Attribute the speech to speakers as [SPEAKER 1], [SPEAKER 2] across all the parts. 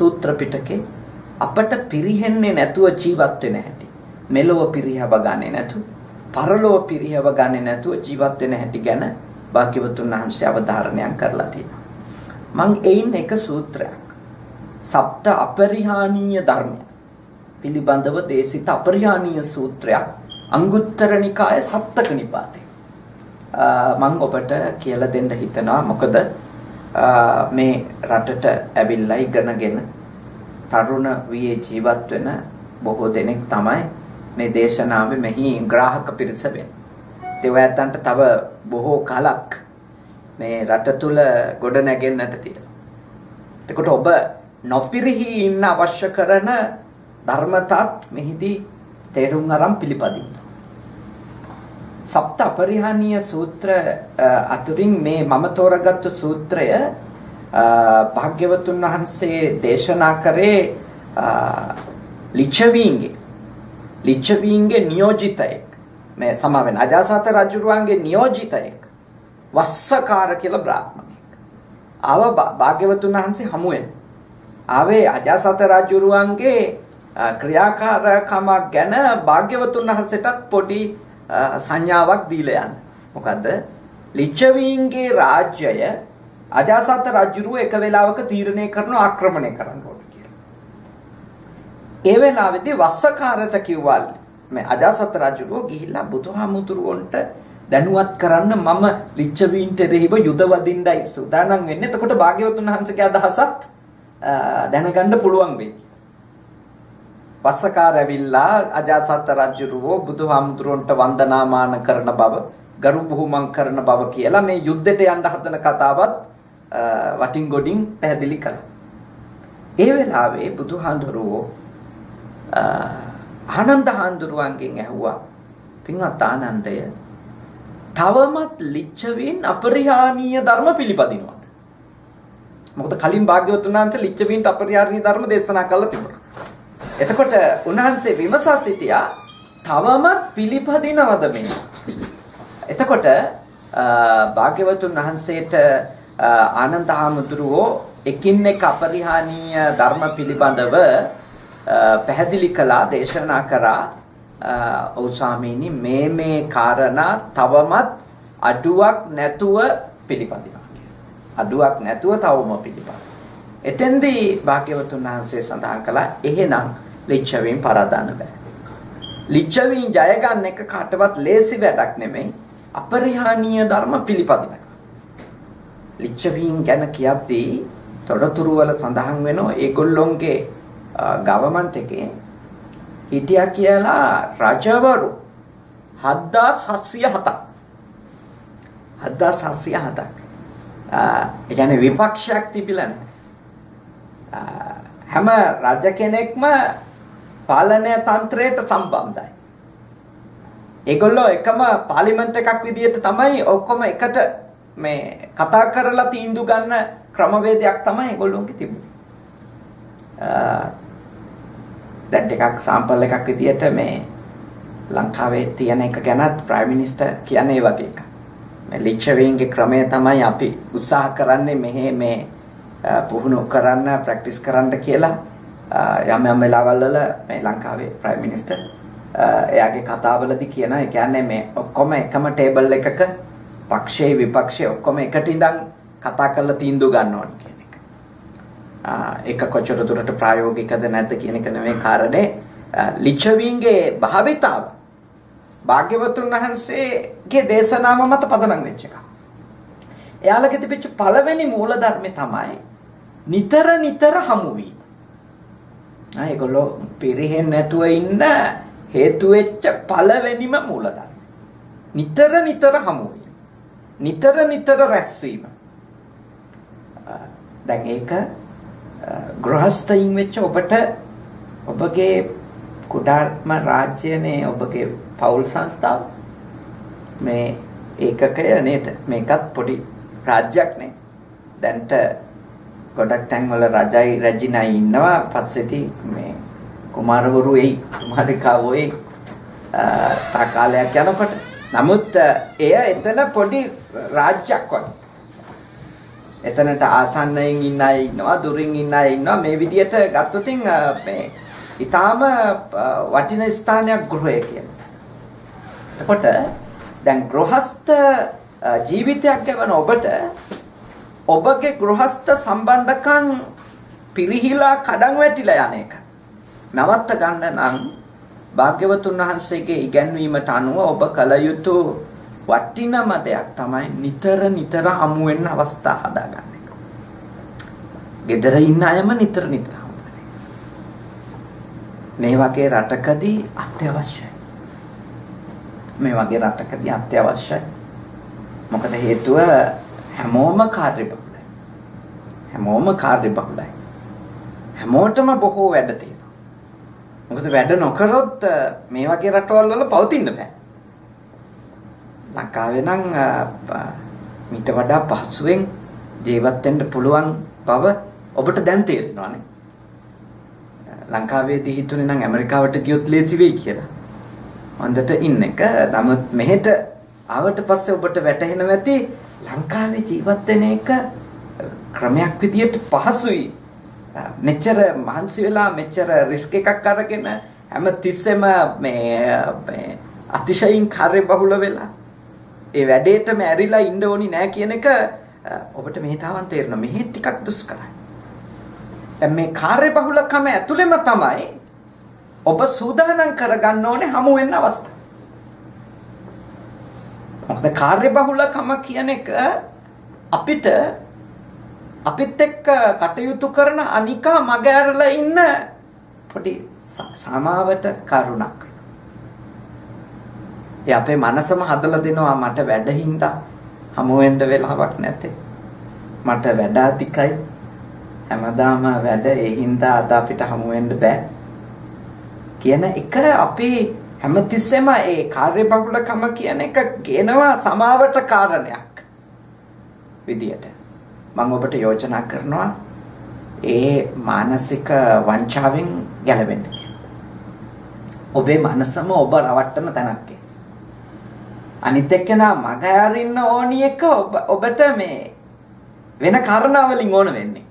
[SPEAKER 1] සූත්‍ර පිටකේ අපට පිරිහෙන්නේ නැතුව ජීවත් වෙන හැටි. මෙලොව පිරිහව ගන්නේ නැතු, පරලොව පිරිහව ගන්නේ නැතුව ජීවත් වෙන හැටි ගැන භාග්‍යවතුන් වහන්සේ අවධාරණයක් කරලා තියෙනවා. මං එයින් එක සූත්‍රයක් සප්ත අපරිහානීය ධර්ම පිළිබඳව දේශිත අපරිහානීය සූත්‍රයක් අංගුත්තර නිකායේ සප්තක නිපාතේ මං ඔබට කියලා දෙන්න හිතනවා. මොකද මේ රටට ඇවිල්ලා ඉගෙනගෙන තරුණ වියේ ජීවත් වෙන බොහෝ දෙනෙක් තමයි මේ දේශනාවේ මෙහි ග්‍රාහක පිරිස වෙන්නේ. දෙවයන්ට තව බොහෝ කාලක් මේ රට තුල ගොඩ නැගෙන්නට තියෙනවා. එතකොට ඔබ නොපිරිහි ඉන්න අවශ්‍ය කරන ධර්මතාත් මෙහිදී තේරුම් අරන් පිළිපදින්න. සප්ත අපරිහානීය සූත්‍ර අතුරින් මේ මම තෝරාගත්තු සූත්‍රය භාග්‍යවතුන් වහන්සේ දේශනා කරේ ලිච්ඡවීන්ගේ නියෝජිතයෙක්. මේ සමාවෙන් අජාසත රජුරුවන්ගේ නියෝජිතයෙක් වස්සකාර කියලා බ්‍රාහ්මණයෙක්. ආව භාග්‍යවතුන් වහන්සේ හමුවෙන්. ආවේ අජාසත රජුරුවන්ගේ ක්‍රියාකාරකම ගැන භාග්‍යවතුන් වහන්සේටත් පොඩි සංඥාවක් දීලා යන්න. මොකද ලිච්ඡවීන්ගේ රාජ්‍යය අජාසත් රජුරුව එක වෙලාවක තීරණය කරන ආක්‍රමණය කරන්න ඕන කියලා. ඒ වෙලාවේදී වස්සකාරට කිව්වල් මේ අජාසත් රජුරුව ගිහිල්ලා බුදුහාමුදුරුවන්ට දැනුවත් කරන්න මම ලිච්ඡවීන්ට එරෙහිව යුද වදින්නයි සූදානම් වෙන්නේ. එතකොට භාග්‍යවතුන් වහන්සේගේ අදහසත් දැනගන්න පුළුවන් වෙයි. වස්සකාර ඇවිල්ලා අජාසත් රජුරුව බුදුහාමුදුරුවන්ට වන්දනාමාන කරන බව, ගරු බුහුමන් කරන බව කියලා මේ යුද්ධයට යන්න හදන කතාවත් වටින් ගොඩින් පැහැදිලි කළා. ඒ වෙලාවේ බුදුහාමුදුරුවෝ ආනන්ද හාමුදුරුවන්ගෙන් ඇහුවා, පින්වත් ආනන්දය, තවමත් ලිච්ඡවීන් අපරිහානීය ධර්ම පිළිපදිනවද? මොකද කලින් භාග්‍යවතුන් වහන්සේ ලිච්ඡවීන්ට අපරිහානීය ධර්ම දේශනා කළා තිබුණා. එතකොට උන්වහන්සේ විමසා සිටියා, තවමත් පිළිපදිනවද මේ? එතකොට භාග්‍යවතුන් වහන්සේට ආනන්ද හාමුදුරුවෝ එකින් එක අපරිහානීය ධර්ම පිළිබඳව පැහැදිලි කළා, දේශනා කරා. ඔව් ස්වාමීනි, මේ කාරණා තවමත් අඩුවක් නැතුව පිළිපදිනවා කියලා. අඩුවක් නැතුව තවම පිළිපදිනවා. එතෙන්දී භාග්‍යවතුන් වහන්සේ සඳහන් කළා, එහෙනම් ලිච්ඡවීන් පරාදන්න බෑ. ලිච්ඡවීන් ජය ගන්න එක කාටවත් ලේසි වැඩක් නෙමෙයි. අපරිහානීය ධර්ම පිළිපදිනවා. ලිච්ඡවීන් ගැන කියද්දී තොරතුරු වල සඳහන් වෙනවා ඒගොල්ලොන්ගේ ගවර්න්මන්ට් එකේ හිටියා කියලා රජවරු 7707ක්. 7707ක්. ඒ කියන්නේ විපක්ෂයක් තිබිලා නැහැ. හැම රජ කෙනෙක්ම පාලනය තන්ත්‍රයට සම්බන්ධයි. ඒගොල්ලෝ එකම පාර්ලිමේන්තු එකක් විදියට තමයි ඔක්කොම එකට මේ කතා කරලා තීන්දුව ගන්න ක්‍රමවේදයක් තමයි ඒගොල්ලෝන්ගේ තිබුණේ. දැන් ටිකක් සාම්පල් එකක් විදියට මේ ලංකාවේ තියෙන එක ගැනත් ප්‍රයිම් මිනිස්ටර් කියන්නේ ඒ වගේ එකක්. මේ ලිච්ඡවීන්ගේ ක්‍රමය තමයි අපි උත්සාහ කරන්නේ මෙහි මේ පුහුණු කරන්න, ප්‍රැක්ටිස් කරන්න කියලා. යම් වෙලාවල් වල මේ ලංකාවේ ප්‍රයිම් මිනිස්ටර් එයාගේ කතාවලදී කියන, ඒ කියන්නේ මේ ඔක්කොම එකම ටේබල් එකක පක්ෂයේ විපක්ෂයේ ඔක්කොම එකට ඉඳන් කතා කරලා තීන්දුව ගන්න ඕනේ කියන එක. ඒක කොච්චර දුරට ප්‍රායෝගිකද නැද්ද කියන එක නෙමෙයි කාරණේ. ලිච්ඡවීන්ගේ භාවිතාව භාග්‍යවතුන් වහන්සේගේ දේශනාව මත පදනම් වෙච්ච එක. එයාලගේ තිබිච්ච පළවෙනි මූලධර්මය තමයි නිතර හමු වීම. ඒගොල්ලෝ පිරිහෙන්නේ නැතුව ඉන්න හේතු වෙච්ච පළවෙනිම මූලධර්ම. නිතර හමු වීම. නිතර රැස්වීම. දැන් ඒක ගෘහස්තයින් වෙච්ච ඔබට ඔබගේ කුඩාම රාජ්‍යනේ, ඔබගේ පෞල් සංස්ථාව මේ ඒකකය නේද? මේකත් පොඩි රාජ්‍යයක් නේ. දැන්ට ගොඩක් තැන්වල රජයි රජිනයි ඉන්නවා. පස්සේදී මේ කුමාරවරු එයි, කුමාරිකාවෝ එයි තා කාලයක් යනකොට. නමුත් එය එතන පොඩි රාජ්‍යයක් වගේ. එතනට ආසන්නයෙන් ඉන්න අය ඉන්නවා, දුරින් ඉන්න අය ඉන්නවා. මේ විදියට ගත්තොත් මේ ඊටාම වටින ස්ථානයක් ගෘහය කියන්නේ. එතකොට දැන් ගෘහස්ත ජීවිතයක් ගැන ඔබගේ ගෘහස්ත සම්බන්ධකම් පිරිහිලා කඩන් වැටිලා යන එක නවත්ත ගන්න නම් භාග්‍යවතුන් වහන්සේගේ ඉගැන්වීමට අනුව ඔබ කල යුතු වටිනම දෙයක් තමයි නිතර හමු වෙන්න අවස්ථා හදාගන්න එක. ගෙදර ඉන්න අයම නිතර හමු වෙන එක. මේ වගේ රටකදී අත්‍යවශ්‍යයි. මොකද හේතුව හැමෝම කාර්යබහුලයි. හැමෝටම බොහෝ වැඩ තියෙනවා. මොකද වැඩ නොකරොත් මේ වගේ රටවල් වල පවතින්න බෑ. ලංකාවේ නම් මීට වඩා පහසුවෙන් ජීවත් වෙන්න පුළුවන් බව ඔබට දැන් තේරෙනවානේ. ලංකාවේදී හිතුනේ නම් ඇමරිකාවට ගියොත් ලේසි වෙයි කියලා. හොඳට ඉන්න එක. නමුත් මෙහෙට ආවට පස්සේ ඔබට වැටහෙනවා ඇති ලංකාවේ ජීවත් වෙන එක ක්‍රමයක් විදියට පහසුයි. මෙච්චර මහන්සි වෙලා මෙච්චර රිස්ක් එකක් අරගෙන හැම තිස්සෙම මේ අතිශයින් කාර්යබහුල වෙලා ඒ වැඩේටම ඇරිලා ඉන්න ඕනි නෑ කියන එක ඔබට මෙහෙතාවන් තේරෙනවා. මෙහෙ ටිකක් දුෂ්කරයි. දැන් මේ කාර්යබහුලකම ඇතුළෙම තමයි ඔබ සූදානම් කරගන්න ඕනේ හමු වෙන්න අවස්ථාව. මොකද කාර්යබහුලකම කියන එක අපිත් එක්ක කටයුතු කරන අනිකා මග ඇරලා ඉන්න පොඩි සමාවට කරුණක්. ඒ අපේ මනසම හදලා දෙනවා මට වැඩින්දා හමු වෙන්න වෙලාවක් නැතේ. මට වැඩ අධිකයි. හැමදාම වැඩ ඒ හින්දා අද අපිට හමු වෙන්න බෑ. කියන එක අපි හැමතිස්සෙම ඒ කාර්යබහුලකම කියන එක කියනවා සමාවට කාරණයක් විදියට. මම ඔබට යෝජනා කරනවා ඒ මානසික වංචාවෙන් ගැලවෙන්න කියලා. ඔබේ මනසම ඔබ රවට්ටන තැනක්. අනිත් එක්කෙනා මග අරින්න ඕනි එක ඔබට මේ වෙන කාරණා වලින් ඕන වෙන්නේ.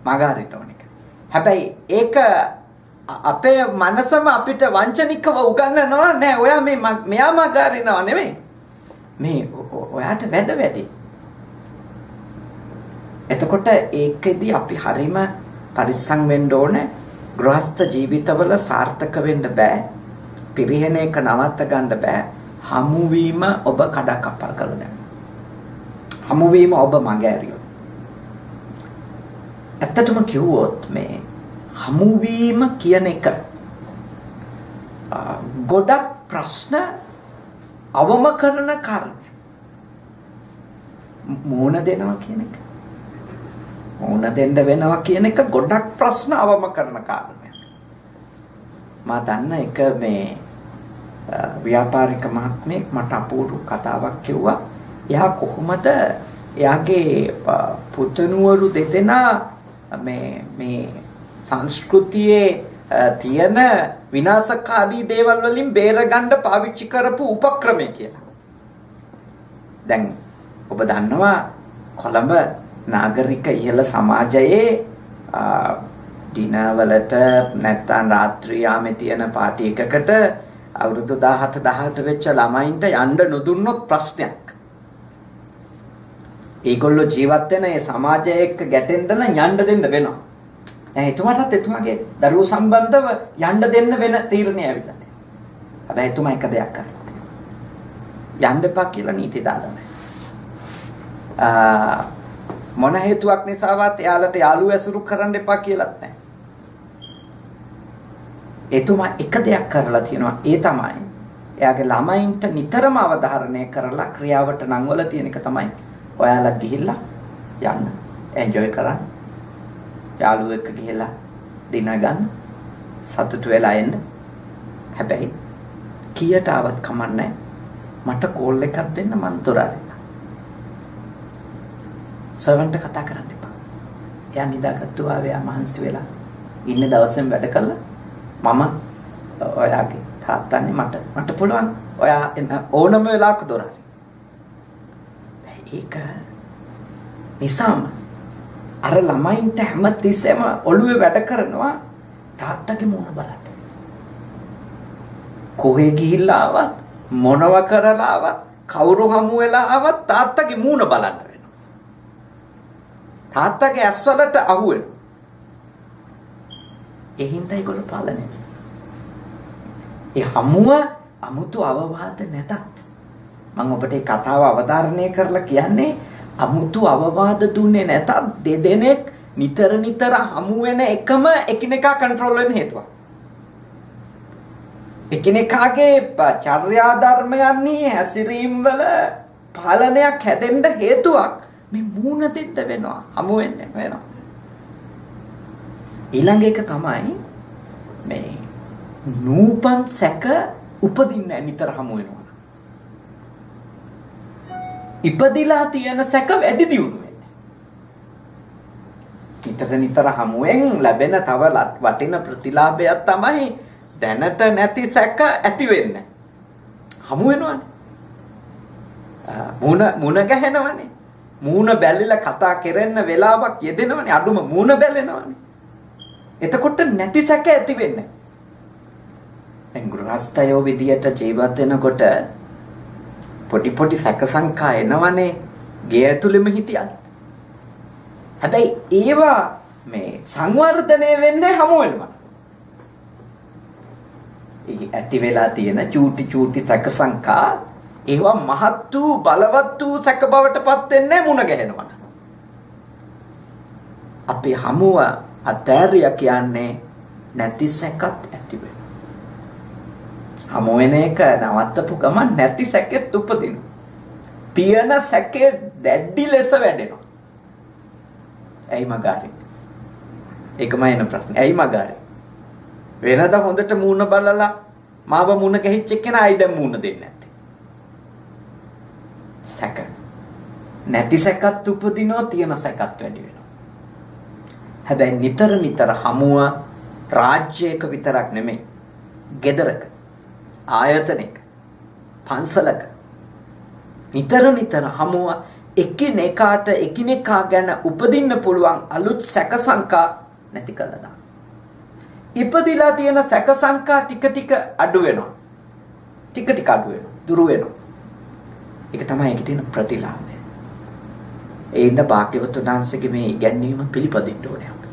[SPEAKER 1] මග අරින්න ඕන එක. හැබැයි ඒක අපේ මනසම අපිට වංචනිකව උගන්වනවා නෑ ඔයා මෙයා මග අරිනව නෙමෙයි. මේ ඔයාට වැඩි. එතකොට ඒකෙදි අපි හරීම පරිස්සම් වෙන්න ඕනේ. ගෘහස්ත ජීවිතවල සාර්ථක වෙන්න බෑ. පිරිහෙන එක නවත්ත ගන්න බෑ. හමුවීම ඔබ කඩකප්පල් කරලා දැන්. හමුවීම ඔබ මග ඇරියොත්. ඇත්තටම කිව්වොත් මේ හමුවීම කියන එක ගොඩක් ප්‍රශ්න අවම කරන කාරණා. මෝන දෙනවා කියන එක. මෝන දෙන්න වෙනවා කියන එක ගොඩක් ප්‍රශ්න අවම කරන කාරණයක්. මා දන්න එක මේ ව්‍යාපාරික මහත්මයෙක් මට අපූර්ව කතාවක් කිව්වා. එයා කොහොමද එයාගේ පුතණුවරු දෙදෙනා මේ සංස්කෘතියේ තියෙන විනාශකාරී දේවල් වලින් බේරගන්න පාවිච්චි කරපු උපක්‍රමය කියලා. දැන් ඔබ දන්නවා කොළඹ නාගරික ඉහළ සමාජයේ දිනවලට නැත්තම් රාත්‍රී යාමේ තියෙන පාටි එකකට අවුරුදු 17 18 වෙච්ච ළමයින්ට යන්න නොදුන්නොත් ප්‍රශ්නයක්. ඒගොල්ලෝ ජීවත් වෙන ඒ සමාජය එක්ක ගැටෙන්න නම් යන්න දෙන්න වෙනවා. දැන් එතුමාටත් එතුමාගේ දරුවෝ සම්බන්ධව යන්න දෙන්න වෙන තීරණය ඇවිල්ලා තියෙනවා. හැබැයි එතුමා එක දෙයක් කරලා තියෙනවා. යන්න එපා කියලා නීති දාලා නැහැ. මොන හේතුවක් නිසාවත් එයාලට යාළුවෝ ඇසුරු කරන්න එපා කියලාත් නැහැ. එතුමා එක දෙයක් කරලා තියෙනවා. ඒ තමයි එයාගේ ළමයින්ට නිතරම අවධාරණය කරලා ක්‍රියාවට නංවල තියෙන එක තමයි ඔයාලා ගිහිල්ලා යන්න එන්ජොයි කරන්න. යාළුවෝ එක්ක ගිහිල්ලා දින ගන්න සතුටු වෙලා එන්න. හැබැයි කීයට ආවත් කමන්නේ මට කෝල් එකක් දෙන්න මං දොර අරින්න. සර්වන්ට් කතා කරන්න එපා. එයා නිදාගත්තු ආවේ මහන්සි වෙලා ඉන්න දවසෙන් වැඩ කළා. මම ඔයාගේ තාත්තනේ මට පුළුවන් ඔයා ඕනම වෙලාවක දොර අරින්න. නිසාම අර ළමයින්ට හැමතිස්සෙම ඔළුවේ වැඩ කරනවා තාත්තගේ මූණ බලන්න. කොහේ ගිහිල්ලා ආවත් මොනව කරලා ආවත් කවුරු හමු වෙලා ආවත් තාත්තගේ මූණ බලන්න වෙනවා. තාත්තගේ ඇස්වලට අහු වෙනවා. ඒ හින්දා ඒගොල්ලෝ පාලනය වෙනවා. ඒ හමුව අමුතු අවවාද නැතත් මම ඔබට ඒ කතාව අවධාරණය කරලා කියන්නේ අමුතු අවවාද දුන්නේ නැතත් දෙදෙනෙක් නිතර නිතර හමු වෙන එකම එකිනෙකා කන්ට්‍රෝල් වෙන හේතුවක්. එකිනෙකාගේ චර්යා ධර්මයන්හි හැසිරීම් වල පාලනයක් හැදෙන්න හේතුවක් මේ මූණ දෙන්න වෙනවා, හමු වෙන්න වෙනවා. ඊළඟ එක තමයි මේ නූපන් සැක උපදින්නේ නිතර හමු වෙනවා. ඉපදිලා තියෙන සැක වැඩි දියුණු වෙන්නේ. නිතර හමුවෙන් ලැබෙන තව වටින ප්‍රතිලාභයක් තමයි දැනට නැති සැක ඇති වෙන්නේ. හමු වෙනවනේ. මුණ ගැහෙනවනේ. මූණ බැලිලා කතා කරන්න වෙලාවක් යෙදෙනවනේ. අඩුම මූණ බැලෙනවනේ. එතකොට නැති සැක ඇති වෙන්නේ. දැන් ගෘහස්තයෝ විදියට ජීවත් වෙනකොට පොඩි සැක සංකා එනවනේ ගේ ඇතුළෙම හිටියත්. හැබැයි ඒවා මේ සංවර්ධනය වෙන්නේ හමු වෙනවා. ඇති වෙලා තියෙන චූටි සැක සංකා ඒවා මහත් වූ බලවත් වූ සැක බවට පත් වෙන්නේ මුණ ගැහෙනවා. අපේ හමුව අතෑරිය කියන්නේ නැති සැකත් ඇති වෙනවා. හමු වෙන එක නවත්තපු ගමන් නැති සැකෙත් උපදිනවා. තියෙන සැකේ දැඩි ලෙස වැඩෙනවා. ඇයි මගාරේ? ඒකමයි එන ප්‍රශ්නේ. ඇයි මගාරේ? වෙනදා හොඳට මූණ බලලා මාව මූණ ගැහිච්ච එක්කෙනා ආයි දැන් මූණ දෙන්නේ නැත්තේ. සැක. නැති සැකත් උපදිනවා, තියෙන සැකත් වැඩි වෙනවා. හැබැයි නිතර හමුව රාජ්‍යයක විතරක් නෙමෙයි. ගෙදරක, ආයතනයක, පන්සලක නිතර හමුව එකිනෙකාට එකිනෙකා ගැන උපදින්න පුළුවන් අලුත් සැක සංකා නැති කළා දාන්න. ඉපදිලා තියෙන සැක සංකා ටික අඩු වෙනවා. ටික අඩු වෙනවා. දුරු වෙනවා. ඒක තමයි ඒකේ තියෙන ප්‍රතිලාභය. ඒ ඉඳ භාග්‍යවතුන් වහන්සේගේ මේ ඉගැන්වීම පිළිපදින්න ඕනේ අපි.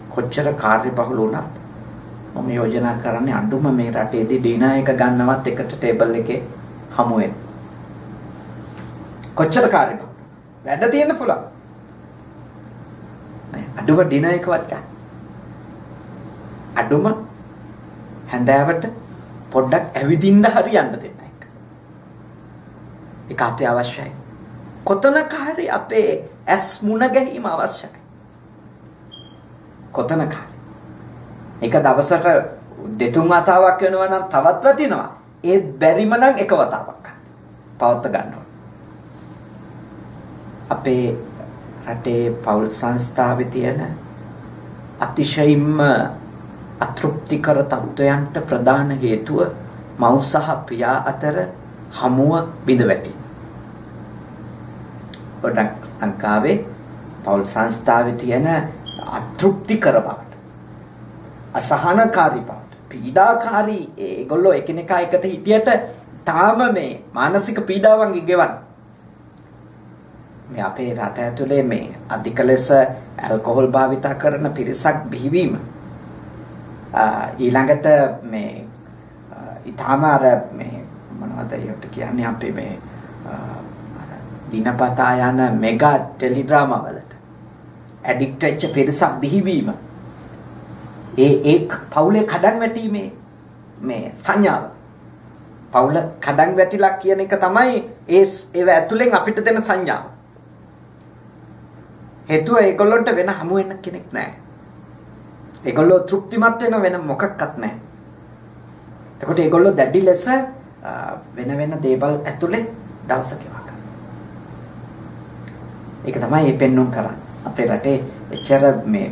[SPEAKER 1] කොච්චර කාර්යබහුල වුණත් මම යෝජනා කරන්නේ අඳුම මේ රටේදී ඩිනායක ගන්නවත් එකට ටේබල් එකේ හමු වෙන්න. කොච්චර කාර්යබහුල. වැඩ තියෙන්න පුළුවන්. අඳුම ඩිනායකවත් ගන්න. අඳුම හැන්දෑවට පොඩ්ඩක් ඇවිදින්න හරි යන්න දෙන්න එක. ඒක අත්‍යවශ්‍යයි. කොතනක හරි අපේ ඇස් මුණ ගැහිම අවශ්‍යයි. කොතනක හරි. එක දවසට දෙතුන් වතාවක් වෙනවා නම් තවත් වටිනවා. ඒත් බැරිම නම් එක වතාවක් පවත්ත ගන්න ඕන. අපේ රටේ පෞල් සංස්ථාවේ තියෙන අතිශයින්ම අතෘප්තිකර තත්වයන්ට ප්‍රධාන හේතුව මව් සහ පියා අතර හමුව බිඳ වැටීම. ඔතන ලංකාවේ පෞල් සංස්ථාවේ තියෙන අතෘප්තිකර බවට, අසහනකාරී බවට, පීඩාකාරී ඒගොල්ලෝ එකිනෙකා එකට හිටියට තාම මේ මානසික පීඩාවන් ගෙවන්න. මේ අපේ රට ඇතුලේ මේ අධික ලෙස ඇල්කොහොල් භාවිතා කරන පිරිසක් බිහිවීම ඊළඟට මේ ඊටාම අර මේ මොනවද ඒකට කියන්නේ අපි මේ දිනපතා යන මෙගා ටෙලිඩ්‍රාමා වලට ඇඩික්ට් වෙච්ච පිරිසක් බිහිවීම ඒ පවුලේ කඩන් වැටීමේ මේ සංඥාව. පවුල කඩන් වැටිලා කියන එක තමයි ඒව ඇතුලෙන් අපිට දෙන සංඥාව. හේතුව ඒගොල්ලන්ට වෙන හමු වෙන්න කෙනෙක් නැහැ. ඒගොල්ලෝ තෘප්තිමත් වෙන මොකක්වත් නැහැ. එතකොට ඒගොල්ලෝ දැඩි ලෙස වෙන දේවල් ඇතුලේ දවස ගෙවා ගන්න. ඒක තමයි මේ පෙන්වුම් කරන්නේ. අපේ රටේ එච්චර මේ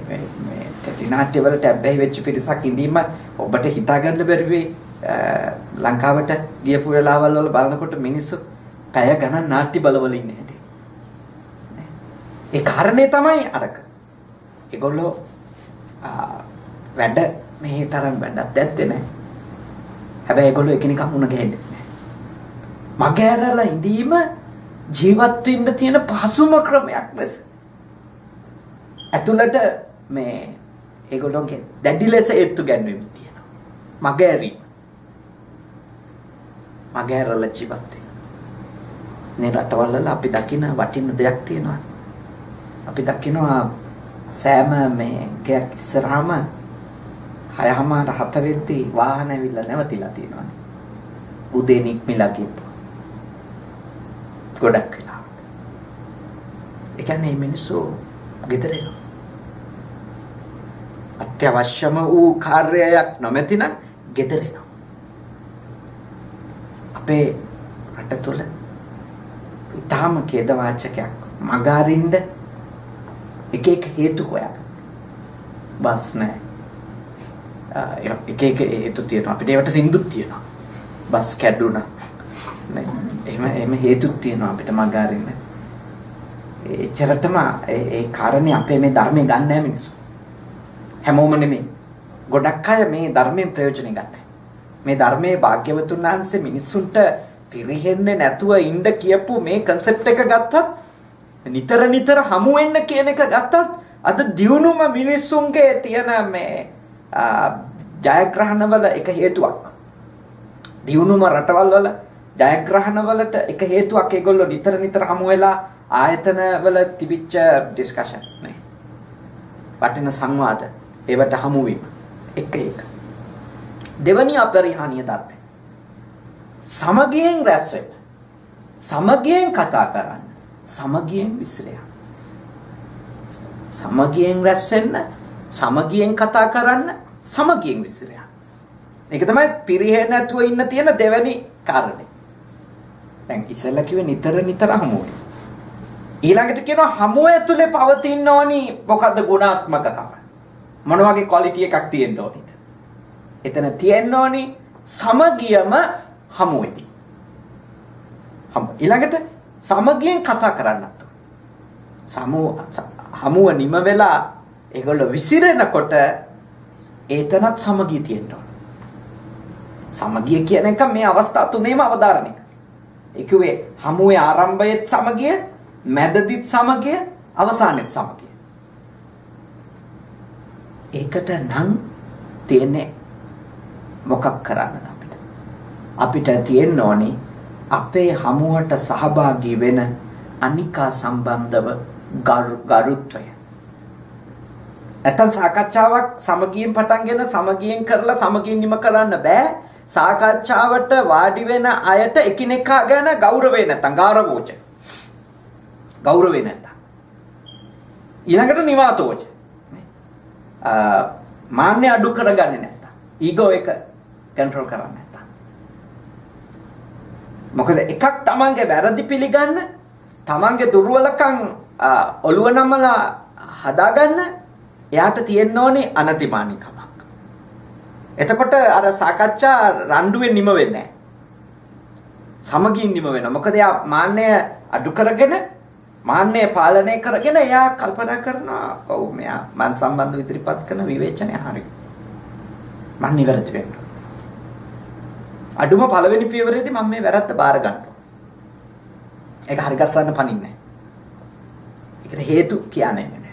[SPEAKER 1] නාට්‍ය වලට ඇබ්බැහි වෙච්ච පිරිසක් ඉඳීම ඔබට හිතා ගන්න බැරි වෙයි. ලංකාවට ගියපු වෙලාවල් වල බලනකොට මිනිස්සු පැය ගණන් නාට්‍ය බලවල ඉන්නේ හැටි. ඒ කාරණේ තමයි අරක. ඒගොල්ලෝ වැඩ මේ තරම් වැඩක් දැත්තේ නැහැ. හැබැයි ඒගොල්ලෝ එකිනෙකා මුණ ගැහෙන්නේ නැහැ. මගේ ඇරලා ඉඳීම ජීවත් වෙන්න තියෙන පහසුම ක්‍රමයක් ලෙස. ඇතුළට මේ ඒගොල්ලෝගේ දැඩි ලෙස ඒත්තු ගැන්වෙමින් තියෙනවා. මගේ ඇරීම. මගේ ඇරලා ජීවත් වෙන්න. මේ රටවල් වල අපි දකින වටින දෙයක් තියෙනවා. අපි දකිනවා සෑම මේ ගයක් ඉස්සරහම 6:00 වෙද්දී වාහන ඇවිල්ලා නැවතිලා තියෙනවා. උදේ නික්මිලා ගියපුවා. ගොඩක් වෙලාවට. ඒ කියන්නේ මේ මිනිස්සු ගෙදර එනවා. අත්‍යවශ්‍යම වූ කාර්යයක් නොමැති නම් ගෙදර එනවා. අපේ රට තුළ ඊටාම ඛේදවාචකයක් මගාරින්ද එක හේතු හොයන බස් නැහැ. එක හේතු තියෙනවා. අපිට ඒවට සින්දුත් තියෙනවා. බස් කැඩුනා. නේ. එහෙම හේතුත් තියෙනවා අපිට මගාරින්න. එච්චරටම ඒ කාරණේ අපේ මේ ධර්මයේ ගන්න නැහැ මිනිස්සු. හැමෝම නෙමෙයි. ගොඩක් අය මේ ධර්මයෙන් ප්‍රයෝජන ගන්නයි. මේ ධර්මයේ භාග්‍යවතුන් වහන්සේ මිනිස්සුන්ට පිරිහෙන්නේ නැතුව ඉන්න කියපු මේ concept එක ගත්තත් නිතර හමු වෙන්න කියන එක ගත්තත් අද දියුණුම මිනිස්සුන්ගේ තියෙන මේ ජයග්‍රහණවල එක හේතුවක්. දියුණුම රටවල් වල ජයග්‍රහණවලට එක හේතුවක් ඒගොල්ලෝ නිතර හමු වෙලා ආයතන වල තිබිච්ච ඩිස්කෂන් නේ. වටින සංවාද ඒවට හමු වීම එක. දෙවනි අපරිහානීය ධර්මය. සමගියෙන් රැස් වෙන්න. සමගියෙන් කතා කරන්න. සමගියෙන් විසිර යන්න. සමගියෙන් රැස් වෙන්න, සමගියෙන් කතා කරන්න, සමගියෙන් විසිර යන්න. මේක තමයි පිරිහෙන්නේ නැතුව ඉන්න තියෙන දෙවැනි කාරණේ. දැන් ඉස්සෙල්ලා කිව්වේ නිතර හමු වෙන්න. ඊළඟට කියනවා හමුව ඇතුලේ පවතින්න ඕනි මොකද්ද ගුණාත්මකකම. මොන වගේ ක්වොලිටි එකක් තියෙන්න ඕනිද? එතන තියෙන්න ඕනි සමගියම හමුවේදී. ඊළඟට සමගියෙන් කතා කරන්නත්. හමුව නිම වෙලා ඒගොල්ලෝ විසිරෙනකොට ඒතනත් සමගිය තියෙන්න ඕන. සමගිය කියන එක මේ අවස්ථා තුනේම අවධාරණය කරනවා. ඒ කිව්වේ හමුවේ ආරම්භයේත් සමගිය, මැදදිත් සමගිය, අවසානයේත් සමගිය. ඒකට නම් තියෙන්නේ මොකක් කරන්නද අපිට? අපිට තියෙන්න ඕනේ අපේ හමුවට සහභාගී වෙන අනිකා සම්බන්ධව ගරුත්වය. නැත්නම් සාකච්ඡාවක් සමගියෙන් පටන්ගෙන සමගියෙන් කරලා සමගියෙන් නිම කරන්න බෑ. සාකච්ඡාවට වාඩි වෙන අයට එකිනෙකා ගැන ගෞරවය නැත්නම් ගාරවෝච. ගෞරවය නැත්නම්. ඊළඟට නිවාතෝච. මාන්නේ අඩු කරගන්නේ නැත්නම්. ඊගෝ එක කන්ට්‍රෝල් කරන්නේ නැත්නම්. මොකද එකක් තමන්ගේ වැරදි පිළිගන්න, තමන්ගේ දුර්වලකම් ඔළුව නමලා හදාගන්න එයාට තියෙන්න ඕනේ අනතිමානිකමක්. එතකොට අර සාකච්ඡා රණ්ඩුවෙන් නිම වෙන්නේ නැහැ. සමගින් නිම වෙනවා. මොකද එයා මාන්නය අඩු කරගෙන, මාන්නය පාලනය කරගෙන එයා කල්පනා කරනවා ඔව් මෙයා මන් සම්බන්ධව ඉදිරිපත් කරන විවේචනය හරි. මන් නිවැරදි වෙන්න. අඩුම පළවෙනි පියවරේදී මම මේ වැරද්ද බාර ගන්නවා. ඒක හරි ගස්සන්න පනින්නේ නැහැ. ඒකට හේතු කියන්නේ නැහැ.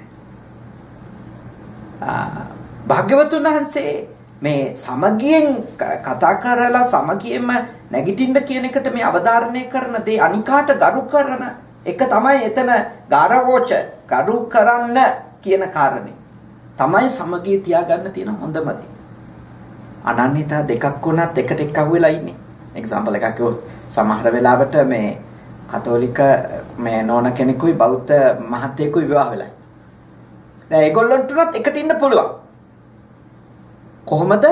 [SPEAKER 1] භාග්‍යවතුන් වහන්සේ මේ සමගියෙන් කතා කරලා සමගියෙන්ම නැගිටින්න කියන එකට මේ අවධාරණය කරන දේ අනිකාට ගරු කරන එක තමයි එතන ගාරවෝච ගරු කරන්න කියන කාරණේ. තමයි සමගිය තියාගන්න තියෙන හොඳම දේ. අනන්‍යතා දෙකක් වුණත් එකට එක්ක අහුවෙලා ඉන්නේ. එක්සැම්පල් එකක් කිව්වොත් සමහර වෙලාවට මේ කතෝලික මේ නෝන කෙනෙකුයි බෞද්ධ මහත්තයෙකුයි විවාහ වෙලා. දැන් ඒගොල්ලන්ට උනත් එකට ඉන්න පුළුවන්. කොහොමද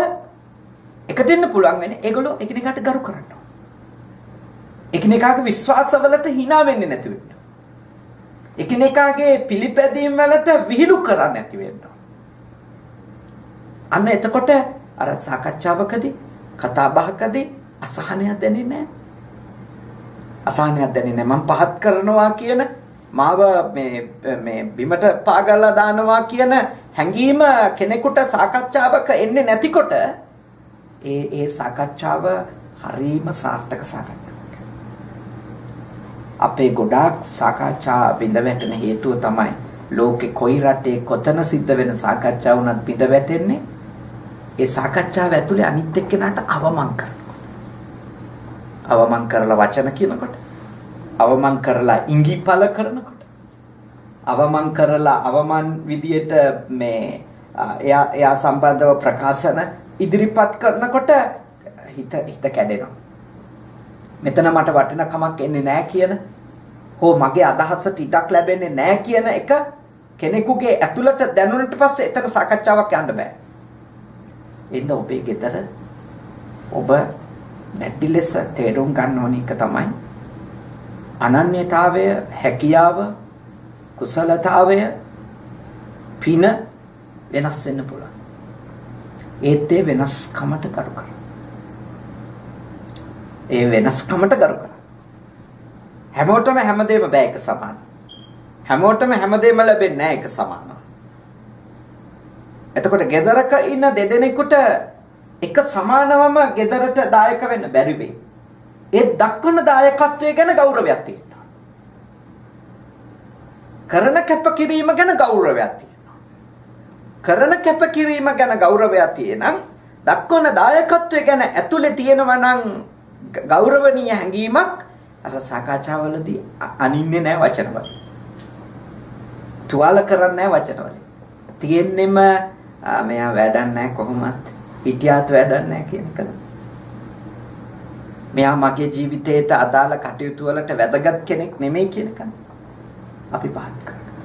[SPEAKER 1] එකට ඉන්න පුළුවන් වෙන්නේ? ඒගොල්ලෝ එකිනෙකාට ගරු කරනවා. එකිනෙකාගේ විශ්වාසවලට hina වෙන්නේ නැති වෙන්න. එකිනෙකාගේ පිළිපැදීම් වලට විහිළු කරන්නේ නැති වෙන්න. අන්න එතකොට අර සාකච්ඡාවකදී කතා බහකදී අසහනයක් දැනෙන්නේ නැහැ. අසහනයක් දැනෙන්නේ නැහැ. මම පහත් කරනවා කියන මාව මේ බිමට පාගලා දානවා කියන හැඟීම කෙනෙකුට සාකච්ඡාවක එන්නේ නැතිකොට ඒ සාකච්ඡාව හරීම සාර්ථක සාකච්ඡාවක්. අපේ ගොඩාක් සාකච්ඡා බිඳ වැටෙන හේතුව තමයි ලෝකේ කොයි රටේ කොතන සිද්ධ වෙන සාකච්ඡා වුණත් බිඳ වැටෙන්නේ ඒ සාකච්ඡාව ඇතුලේ අනිත් එක්කෙනාට අවමන් කරනකොට. අවමන් කරලා වචන කියනකොට, අවමන් කරලා ඉඟි පළ කරනකොට, අවමන් කරලා අවමන් විදියට මේ එයා සම්බන්ධව ප්‍රකාශන ඉදිරිපත් කරනකොට හිත කැඩෙනවා. මෙතන මට වටිනකමක් එන්නේ නැහැ කියන හෝ මගේ අදහසට ඉඩක් ලැබෙන්නේ නැහැ කියන එක කෙනෙකුගේ ඇතුළට දැනුණට පස්සේ එතන සාකච්ඡාවක් යන්න බෑ. එන්න ඔබේ ගෙදර ඔබ නැටි ලෙස තේරුම් ගන්න ඕන එක තමයි අනන්‍යතාවය, හැකියාව, කුසලතාවය, පින වෙනස් වෙන්න පුළුවන්. ඒත් ඒ වෙනස්කමට කරු කරා. ඒ වෙනස්කමට කරු කරා. හැමෝටම හැමදේම බෑ එක සමාන. හැමෝටම හැමදේම ලැබෙන්නේ නැහැ එක සමානව. එතකොට ගෙදරක ඉන්න දෙදෙනෙකුට එක සමානවම ගෙදරට දායක වෙන්න බැරි වෙයි. ඒ දක්වන දායකත්වය ගැන ගෞරවයක් තියෙනවා. කරන කැපකිරීම ගැන ගෞරවයක් තියෙනවා. කරන කැපකිරීම ගැන ගෞරවයක් තියෙනම් දක්වන දායකත්වය ගැන ඇතුලේ තියෙනවා නම් ගෞරවනීය හැඟීමක් අර සාකච්ඡාවලදී අනින්නේ නැහැ වචනවල. තුවාල කරන්නේ නැහැ වචනවල. තියෙන්නෙම මෙයා වැඩක් නැහැ කොහොමත් හිටියාත් වැඩක් නැහැ කියන එක. මෙයා මගේ ජීවිතයට අදාළ කටයුතු වලට වැදගත් කෙනෙක් නෙමෙයි කියන එක. අපි පහත් කරනවා.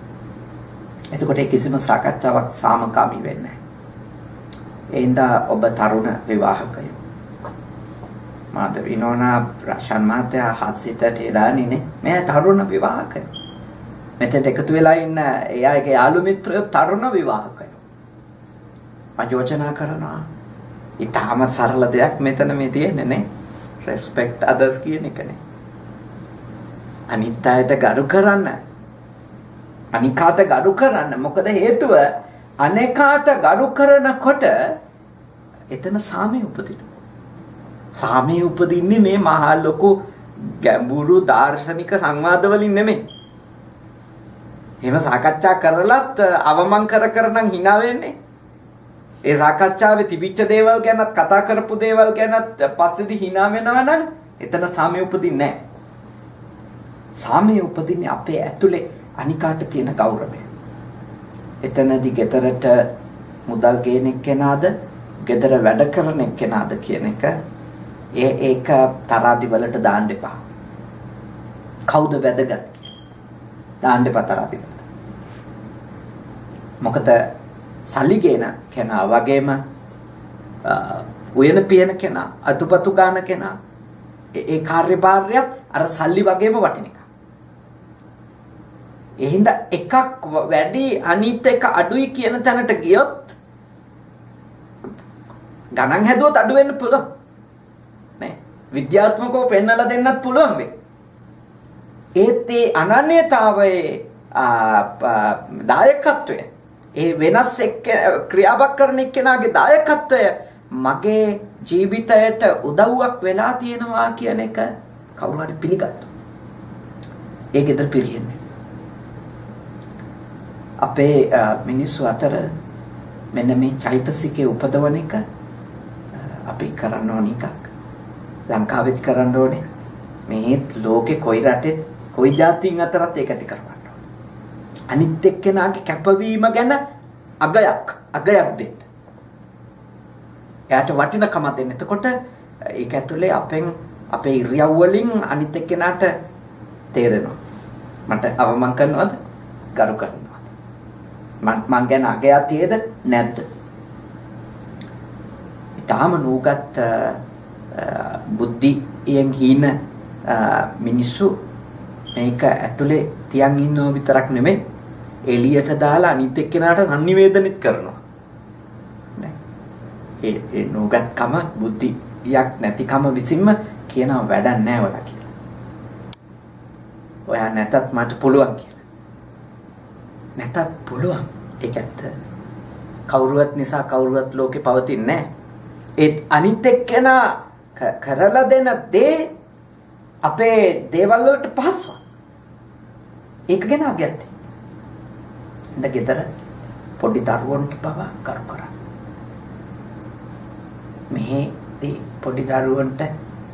[SPEAKER 1] එතකොට කිසිම සාකච්ඡාවක් සාමකාමී වෙන්නේ නැහැ. එහෙනම් ඔබ තරුණ විවාහකයෝ මාද විනෝනා රෂන් මහත්තයා හත්සිතට එලානිනේ මේ තරුණ විවාහකයෝ. මෙතෙන්ට එකතු වෙලා ඉන්න එයාගේ යාළු මිත්‍රයෝ තරුණ විවාහකයෝ. මම යෝජනා කරනවා ඊටාම සරල දෙයක් මෙතන මේ තියෙන්නේ නේ. respect others කියන එකනේ. අනිත් අයට ගරු කරන්න. අනිකාට ගරු කරන්න. මොකද හේතුව අනේකාට ගරු කරනකොට එතන සාමය උපදිනවා. සාමය උපදින්නේ මේ මහා ලොකු ගැඹුරු දාර්ශනික සංවාද වලින් නෙමෙයි. එහෙම සාකච්ඡා කරලත් අවමන් කර නම් hina වෙන්නේ. ඒ සාකච්ඡාවේ තිබිච්ච දේවල් ගැනත් කතා කරපු දේවල් ගැනත් පස්සේදී hina වෙනවා නම් එතන සාමය උපදින්නේ නැහැ. සාමය උපදින්නේ අපේ ඇතුලේ අනිකාට තියෙන ගෞරවය. එතනදී ගෙදරට මුදල් ගේන එක්කෙනාද, ගෙදර වැඩ කරන එක්කෙනාද කියන එක ඒක තරාදි වලට දාන්න එපා. කවුද වැදගත් කියලා දාන්න එපා තරාදි වලට. මොකද සල්ලි ගේන කෙනා වගේම උයන පියන කෙනා, අතුපතු ගාන කෙනා ඒ කාර්යභාරයත් අර සල්ලි වගේම වටින එක. එහෙනම් එකක් වැඩි අනිත් එක අඩුයි කියන තැනට ගියොත් ගණන් හැදුවොත් අඩු වෙන්න පුළුවන්. නේ? විද්‍යාත්මකව පෙන්වලා දෙන්නත් පුළුවන් වෙයි. ඒත් ඒ අනන්‍යතාවයේ දායකත්වය ඒ වෙනස් එක්ක ක්‍රියාවක් කරන එක්කෙනාගේ දායකත්වය මගේ ජීවිතයට උදව්වක් වෙලා තියෙනවා කියන එක කවුරු හරි පිළිගත්තා. ඒක ඉදර පිළිගන්නේ. අපේ මිනිස්සු අතර මෙන්න මේ චෛතසිකේ උපදවන එක අපි කරන්න ඕන එකක්. ලංකාවෙත් කරන්න ඕනේ. මේ ලෝකේ කොයි රටෙත් කොයි ජාතීන් අතරත් ඒක ඇති කරවන්න ඕනේ. අනිත් එක්කෙනාගේ කැපවීම ගැන අගයක් දෙන්න. එයාට වටිනකම දෙන්න. එතකොට ඒක ඇතුලේ අපේ ඉරියව් වලින් අනිත් එක්කෙනාට තේරෙනවා. මට අවමන් කරනවද? ගරු කරනවද? මං ගැන අගයක් තියේද නැද්ද? ඊටාම නූගත් බුද්ධියෙන් හීන මිනිස්සු මේක ඇතුලේ තියන් ඉන්නව විතරක් නෙමෙයි එළියට දාලා අනිත් එක්කෙනාට sannivedanit කරනවා. ඒ නූගත්කම බුද්ධියක් නැතිකම විසින්ම කියනවා වැඩක් නැහැ ඔයාලා කියලා. ඔයා නැතත් මට පුළුවන් කියලා. නැතත් පුළුවන්. ඒක ඇත්ත. කවුරුවත් නිසා කවුරුවත් ලෝකේ පවතින්නේ නැහැ. ඒත් අනිත් එක්කෙනා කරලා දෙන දේ අපේ දේවල් වලට පහසුවක්. ඒක ගැන අගයන්ති. ඉඳ ගෙදර පොඩි දරුවන්ට පවා කරු කරා. මෙහෙදී පොඩි දරුවන්ට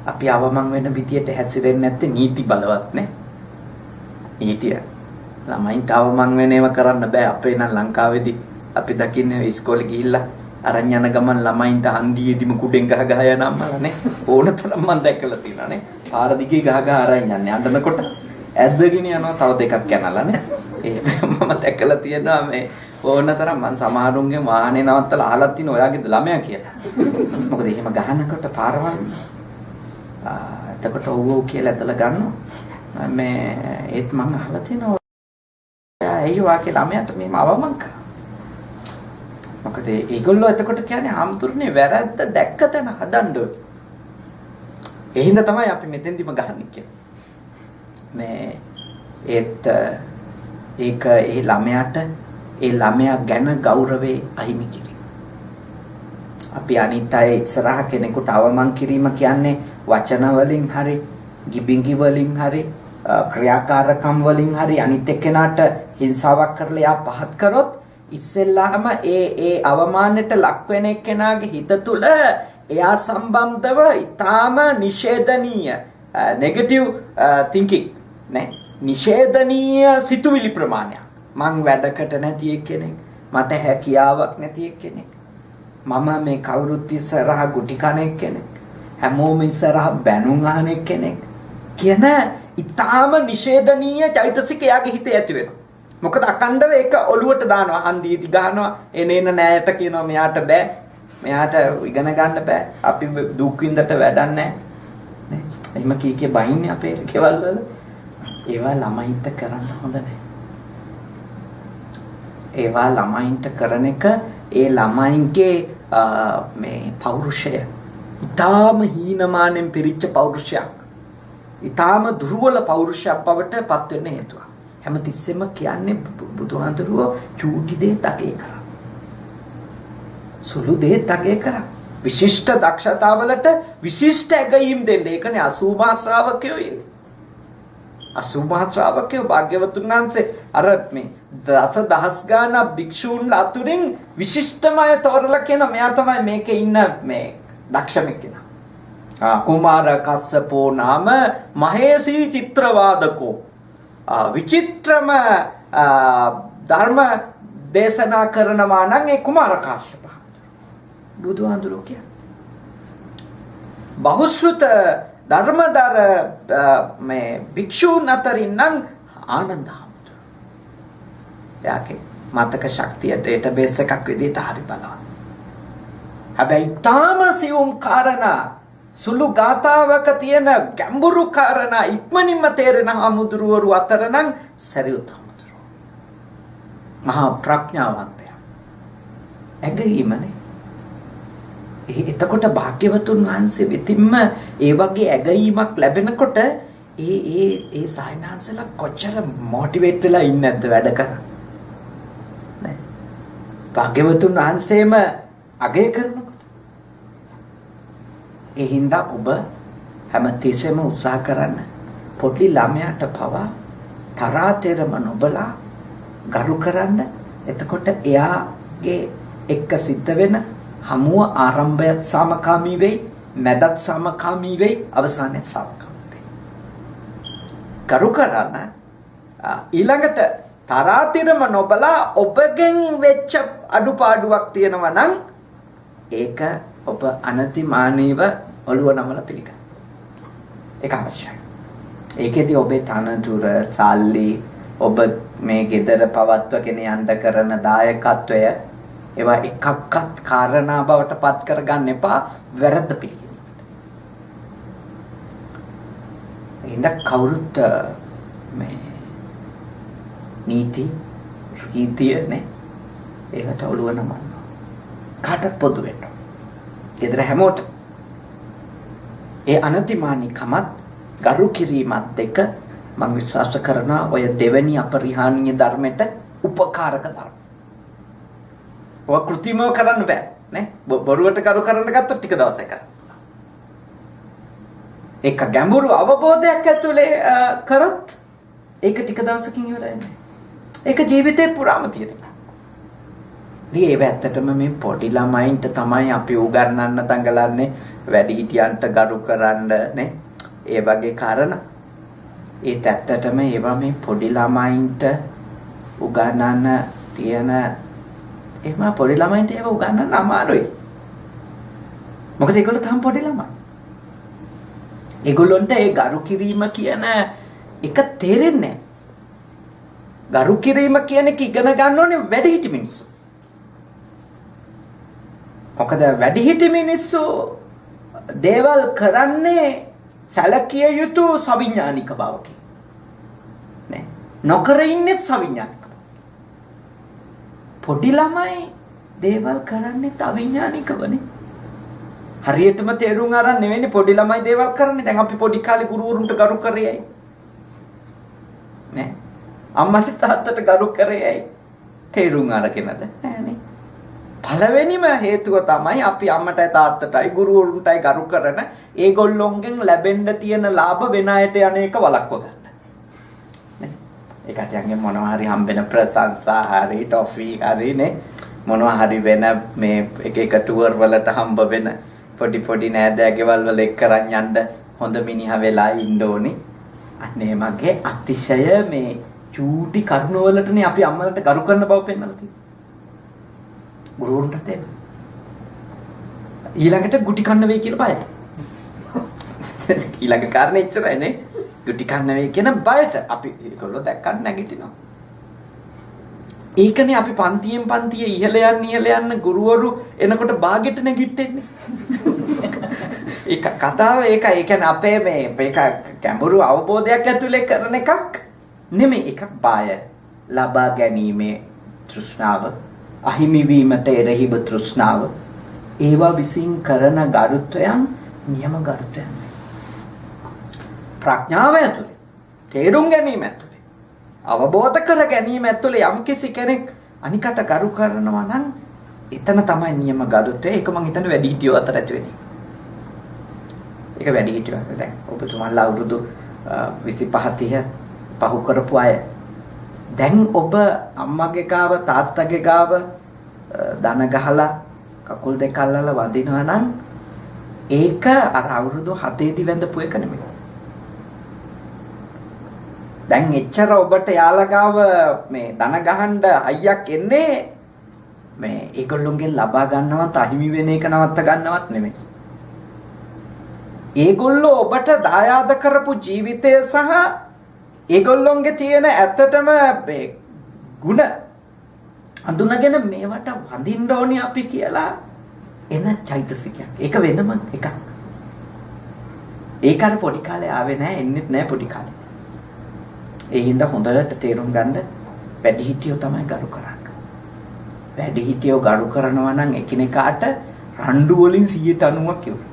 [SPEAKER 1] අපි අවමන් වෙන විදියට හැසිරෙන්නේ නැත්තේ නීති බලවත් නේ. නීතිය ළමයින්ට අවමන් වෙන ඒවා කරන්න බෑ. අපේ නම් ලංකාවේදී අපි දකින්නේ ඉස්කෝලේ ගිහිල්ලා අරන් යන ගමන් ළමයින්ට හන්දියේදීම කුඩෙන් ගහ ගහ යන අම්මලානේ. ඕනතරම් මම දැකලා තියෙනවානේ. පාර දිගේ ගහ ගහ අරන් යන්නේ. අඬනකොට ඇද්දගෙන යනවා තව දෙකක් යනලානේ. ඒ මම දැකලා තියෙනවා මේ ඕනතරම් මම සමහරුන්ගේ වාහනේ නවත්තලා අහලා තියෙන ඔයාගේ ළමයා කියලා. මොකද එහෙම ගහනකොට පාරවල් එතකොට ඔව් කියලා ඇදලා ගන්නවා. මේ ඒත් මම අහලා තියෙනවා ඇයි වාගේ ළමයාට මෙහෙම අවමන් කරා. මොකද ඒගොල්ලෝ එතකොට කියන්නේ ආම්තුරුනේ වැරද්ද දැක්ක තැන හදන්න ඕනේ. ඒ හින්දා තමයි අපි මෙතෙන්දිම ගහන්නේ කියන්නේ. මේ ඒක ඒ ළමයාට ඒ ළමයා ගැන ගෞරවේ අහිමි කිරීම. අපි අනිත් අය ඉස්සරහ කෙනෙකුට අවමන් කිරීම කියන්නේ වචන වලින් හරි, ගිබිඟි වලින් හරි, ක්‍රියාකාරකම් වලින් හරි අනිත් එක්කෙනාට හිංසාවක් කරලා යා පහත් කරොත් ඉස්සෙල්ලාම ඒ අවමානයට ලක් වෙන එක්කෙනාගේ හිත තුළ එයා සම්බන්ධව ඊටාම නිෂේධනීය නෙගටිව් තින්කින් නේ නිෂේධනීය සිතුවිලි ප්‍රමාණයක්. මං වැඩකට නැති කෙනෙක්, මට හැකියාවක් නැති කෙනෙක්, මම මේ කවුරුත් ඉස්සරහා ගුටි කණෙක් කෙනෙක්, හැමෝම ඉස්සරහා බැනුම් අහන කෙනෙක් කියන ඊටාම නිෂේධනීය චෛතසික යාගේ හිතේ ඇති වෙනවා. මොකද අකණ්ඩව ඒක ඔලුවට දානවා, හන්දියේදී ගහනවා, එනේන නෑයට කියනවා මෙයාට බෑ, මෙයාට ඉගෙන ගන්න බෑ, අපි දුක් විඳට වැඩක් නැහැ නේ. එහෙම කී බයින්නේ අපේ කෙවල් වල. ඒවා ළමයින්ට කරන්න හොඳ නැහැ. ඒවා ළමයින්ට කරන එක ඒ ළමයින්ගේ මේ පෞරුෂය ඊටාම හීනමානෙන් පිරිච්ච පෞරුෂයක්, ඊටාම දුර්වල පෞරුෂයක් බවට පත් වෙන්න හේතුවක්. හැමතිස්සෙම කියන්නේ බුදුහාඳුරුව චූටි දේ තගේ කරා, සුළු දේ තගේ කරා. විශිෂ්ට දක්ෂතාවලට විශිෂ්ට ඇගයීම් දෙන්න. ඒකනේ 80 ශ්‍රාවකයෝ ඉන්නේ. 80 ශ්‍රාවකයෝ භාග්‍යවතුන් වහන්සේ අර මේ දසදහස් ගාණක් භික්ෂූන් අතුරින් විශිෂ්ටමය තෝරලා කියන මෙයා තමයි මේකේ ඉන්න මේ දක්ෂම කෙනා. කුමාර කස්සපෝ නාම මහේසී චිත්‍රවාදකෝ. විචිත්‍රම ධර්ම දේශනා කරනවා නම් ඒ කුමාර කාශ්‍යප බුදුහාඳුරෝ කියන්නේ. බහුශ්‍රුත ධර්මදර මේ භික්ෂූන් අතරින් නම් ආනන්ද හාමුදුරුවෝ. යාගේ මතක ශක්තිය ඩේටාබේස් එකක් විදිහට හරි බලන්න. හැබැයි තාම සියුම් කාරණා, සුළු ගාතාවක තියෙන ගැඹුරු කාරණා ඉක්මනින්ම තේරෙන හාමුදුරුවරු අතර නම් සරියුත් හාමුදුරුවෝ. මහා ප්‍රඥාවන්තයා. ඇගීමනේ. එතකොට භාග්‍යවතුන් වහන්සේ වෙතින්ම ඒ වගේ ඇගීමක් ලැබෙනකොට ඒ සායනාංශලා කොච්චර මොටිවේට් වෙලා ඉන්නේ නැද්ද වැඩ කරා නේ. භාග්‍යවතුන් වහන්සේම අගය කරනකොට ඒ හින්දා ඔබ හැමතිස්සෙම උත්සාහ කරන්න පොඩි ළමයාට පවා තරාතෙරම නොබලා ගරු කරන්න. එතකොට එයාගේ එක්ක සිද්ධ වෙන හමුව ආරම්භයත් සාමකාමී වෙයි, මැදත් සාමකාමී වෙයි, අවසානයත් සාමකාමී වෙයි. කරු කරන ඊළඟට තරාතිරම නොබලා ඔබගෙන් වෙච්ච අඩුපාඩුවක් තියෙනවා නම් ඒක ඔබ අනතිමානීව ඔළුව නමලා පිළිගන්න. ඒක අවශ්‍යයි. ඒකෙදි ඔබේ තනතුර, සල්ලි, ඔබ මේ ගෙදර පවත්වගෙන යන්න කරන දායකත්වය ඒවා එකක්වත් කාරණා බවට පත් කරගන්න එපා වැරද්ද පිළිගන්න. ඉඳ කවුරුත් මේ නීති රීතිය නේ ඒකට ඔළුව නමන්න. කාටත් පොදු වෙන්න. ගෙදර හැමෝට ඒ අනතිමානීකමත් ගරු කිරීමත් දෙක මම විශ්වාස කරනවා ඔය දෙවෙනි අපරිහානීය ධර්මයට උපකාරක ධර්ම. ඔය කෘතිමව කරන්න බෑ නේ. බොරුවට කරු කරන්න ගත්තොත් ටික දවසක් කරන්න. ඒක ගැඹුරු අවබෝධයක් ඇතුලේ කරොත් ඒක ටික දවසකින් ඉවරයි නේ. ඒක ජීවිතේ පුරාම තියෙන එක. ඉතින් ඒ ඇත්තටම මේ පොඩි ළමයින්ට තමයි අපි උගන්වන්න දඟලන්නේ වැඩිහිටියන්ට ගරු කරන්න නේ. ඒ වගේ කාරණා. ඒත් ඇත්තටම ඒවා මේ පොඩි ළමයින්ට උගන්වන්න තියෙන එහෙම පොඩි ළමයින්ට ඒවා උගන්වන්න අමාරුයි. මොකද ඒගොල්ලෝ තාම පොඩි ළමයි. ඒගොල්ලන්ට ඒ ගරු කිරීම කියන එක තේරෙන්නේ නැහැ. ගරු කිරීම කියන එක ඉගෙන ගන්න ඕනේ වැඩිහිටි මිනිස්සු. මොකද වැඩිහිටි මිනිස්සු දේවල් කරන්නේ සැලකිය යුතු සවිඥානික බවකින්. නේ. නොකර ඉන්නේ සවිඥානික. පොඩි ළමයි දේවල් කරන්නේ අවිඥානිකවනේ. හරියටම තේරුම් අරන් නෙවෙයි පොඩි ළමයි දේවල් කරන්නේ. දැන් අපි පොඩි කාලේ ගුරුවරුන්ට ගරු කරේයි. නේ. අම්මට තාත්තට ගරු කරේයි. තේරුම් අරගෙනද? නෑනේ. පළවෙනිම හේතුව තමයි අපි අම්මටයි තාත්තටයි ගුරුවරුන්ටයි ගරු කරන ඒගොල්ලොන්ගෙන් ලැබෙන්න තියෙන ලාභ වෙන අයට යන එක වළක්ව ගන්න. නේ. ඒකට යන්නේ මොනවා හරි හම්බෙන ප්‍රශංසා හරි ටොෆි හරි නේ. මොනවා හරි වෙන මේ එක ටුවර් වලට හම්බ වෙන පොඩි නෑදෑ ගෙවල් වල එක්ක කරන් යන්න හොඳ මිනිහා වෙලා ඉන්න ඕනේ. අනේ මගේ අතිශය මේ චූටි කරුණ වලටනේ අපි අම්මලට ගරු කරන බව පෙන්වලා තියෙන්නේ. ගුරුවරුන්ටත් එහෙම. ඊළඟට ගුටි කන්න වෙයි කියලා බයට. ඊළඟ කාරණේ ඉච්චරයි නේ. ගුටි කන්න වෙයි කියන බයට අපි ඒගොල්ලෝ දැක්කත් නැගිටිනවා. ඒකනේ අපි පන්තිය ඉහළ යන්න ගුරුවරු එනකොට බාගෙට නැගිටෙන්නේ. ඒක කතාව ඒක ඒ කියන්නේ අපේ මේ මේක ගැඹුරු අවබෝධයක් ඇතුලේ කරන එකක් නෙමෙයි. එකක් බාය ලබා ගැනීමේ තෘෂ්ණාව, අහිමි වීමට එරෙහිව තෘෂ්ණාව, ඒවා විසින් කරන ගරුත්වයන් නියම ගරුත්වයන්. ප්‍රඥාව ඇතුලේ, තේරුම් ගැනීම ඇතුලේ, අවබෝධ කර ගැනීම ඇතුලේ යම් කිසි කෙනෙක් අනිකට ගරු කරනවා නම් එතන තමයි නියම ගරුත්වය. ඒක මං හිතන්නේ වැඩිහිටියෝ අතර ඇති වෙන්නේ. ඒක වැඩිහිටියෝ අතර දැන් ඔබතුමාලා අවුරුදු 25 30 පහු කරපු අය දැන් ඔබ අම්මගේ ගාව තාත්තගේ ගාව දන ගහලා කකුල් දෙක අල්ලලා වදිනවා නම් ඒක අර අවුරුදු 7 දී වැඳපු එක නෙමෙයි. දැන් එච්චර ඔබට යාලා ගාව මේ දන ගහන්න අයියක් එන්නේ මේ ඒගොල්ලොන්ගෙන් ලබා ගන්නවත් අහිමි වෙන එක නවත්ත ගන්නවත් නෙමෙයි. ඒගොල්ලෝ ඔබට දායාද කරපු ජීවිතය සහ ඒගොල්ලොන්ගේ තියෙන ඇත්තටම මේ ಗುಣ අඳුනගෙන මේවට වඳින්න ඕනේ අපි කියලා එන චෛතසිකයක්. ඒක වෙනම එකක්. ඒක අර පොඩි කාලේ ආවේ නැහැ, එන්නෙත් නැහැ පොඩි කාලේ. ඒ හින්දා හොඳට තේරුම් ගන්න වැඩිහිටියෝ තමයි ගරු කරන්නේ. වැඩිහිටියෝ ගරු කරනවා නම් එකිනෙකාට රණ්ඩු වලින් 90%ක් ඉවරයි.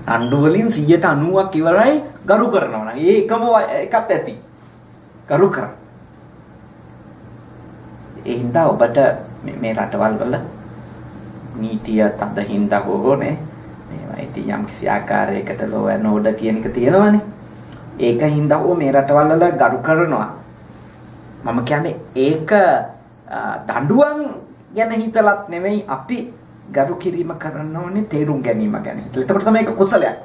[SPEAKER 1] රණ්ඩු වලින් 90%ක් ඉවරයි ගරු කරනවා නම්. ඒ එකම එකත් ඇති. ගරු කරා. ඒ හින්දා ඔබට මේ රටවල් වල නීතිය තද හින්දා හොනේ මේවා ඉතින් යම් කිසි ආකාරයකට ලෝ ඇන් ඕඩර් කියන එක තියෙනවානේ. ඒක හින්දා මේ රටවල් වල ගරු කරනවා. මම කියන්නේ ඒක දඬුවම් ගැන හිතලත් නෙමෙයි අපි ගරු කිරීම කරන්න ඕනේ තේරුම් ගැනීම ගැන. එතකොට තමයි ඒක කුසලයක්.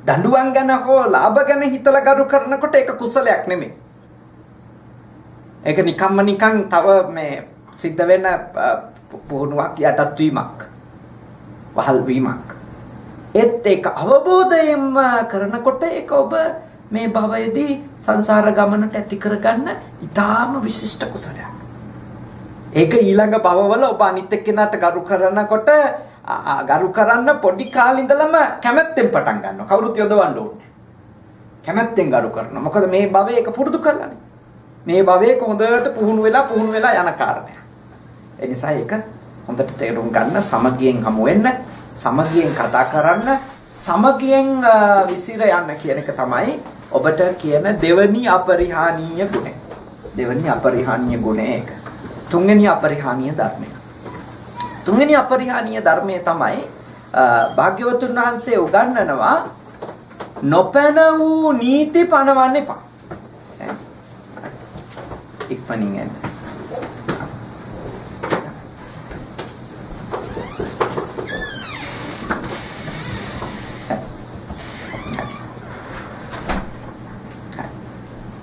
[SPEAKER 1] දඬුවම් ගැන හෝ ලාභ ගැන හිතලා ගරු කරනකොට ඒක කුසලයක් නෙමෙයි. ඒක නිකන් තව මේ සිද්ධ වෙන පුහුණුවක් යටත් වීමක්. වහල් වීමක්. ඒත් ඒක අවබෝධයෙන්ම කරනකොට ඒක ඔබ මේ භවයේදී සංසාර ගමනට ඇති කරගන්න ඊටාම විශිෂ්ට කුසලයක්. ඒක ඊළඟ භවවල ඔබ අනිත් එක්කෙනාට ගරු කරනකොට ගරු කරන්න පොඩි කාලේ ඉඳලම කැමැත්තෙන් පටන් ගන්නවා. කවුරුත් යොදවන්න ඕනේ. කැමැත්තෙන් ගරු කරනවා. මොකද මේ භවයේ ඒක පුරුදු කරලානේ. මේ භවයේ හොඳට පුහුණු වෙලා යන කාරණයක්. ඒ නිසා ඒක හොඳට තේරුම් ගන්න, සමගියෙන් හමු වෙන්න, සමගියෙන් කතා කරන්න, සමගියෙන් විසිර යන්න කියන එක තමයි ඔබට කියන දෙවනි අපරිහානීය ගුණය. දෙවනි අපරිහානීය ගුණය ඒක. තුන්වෙනි අපරිහානීය ධර්මය. තුන්වෙනි අපරිහානීය ධර්මය තමයි භාග්‍යවතුන් වහන්සේ උගන්වනවා නොපැන වූ නීති පනවන්න එපා. ඉක්මනින් එන්න.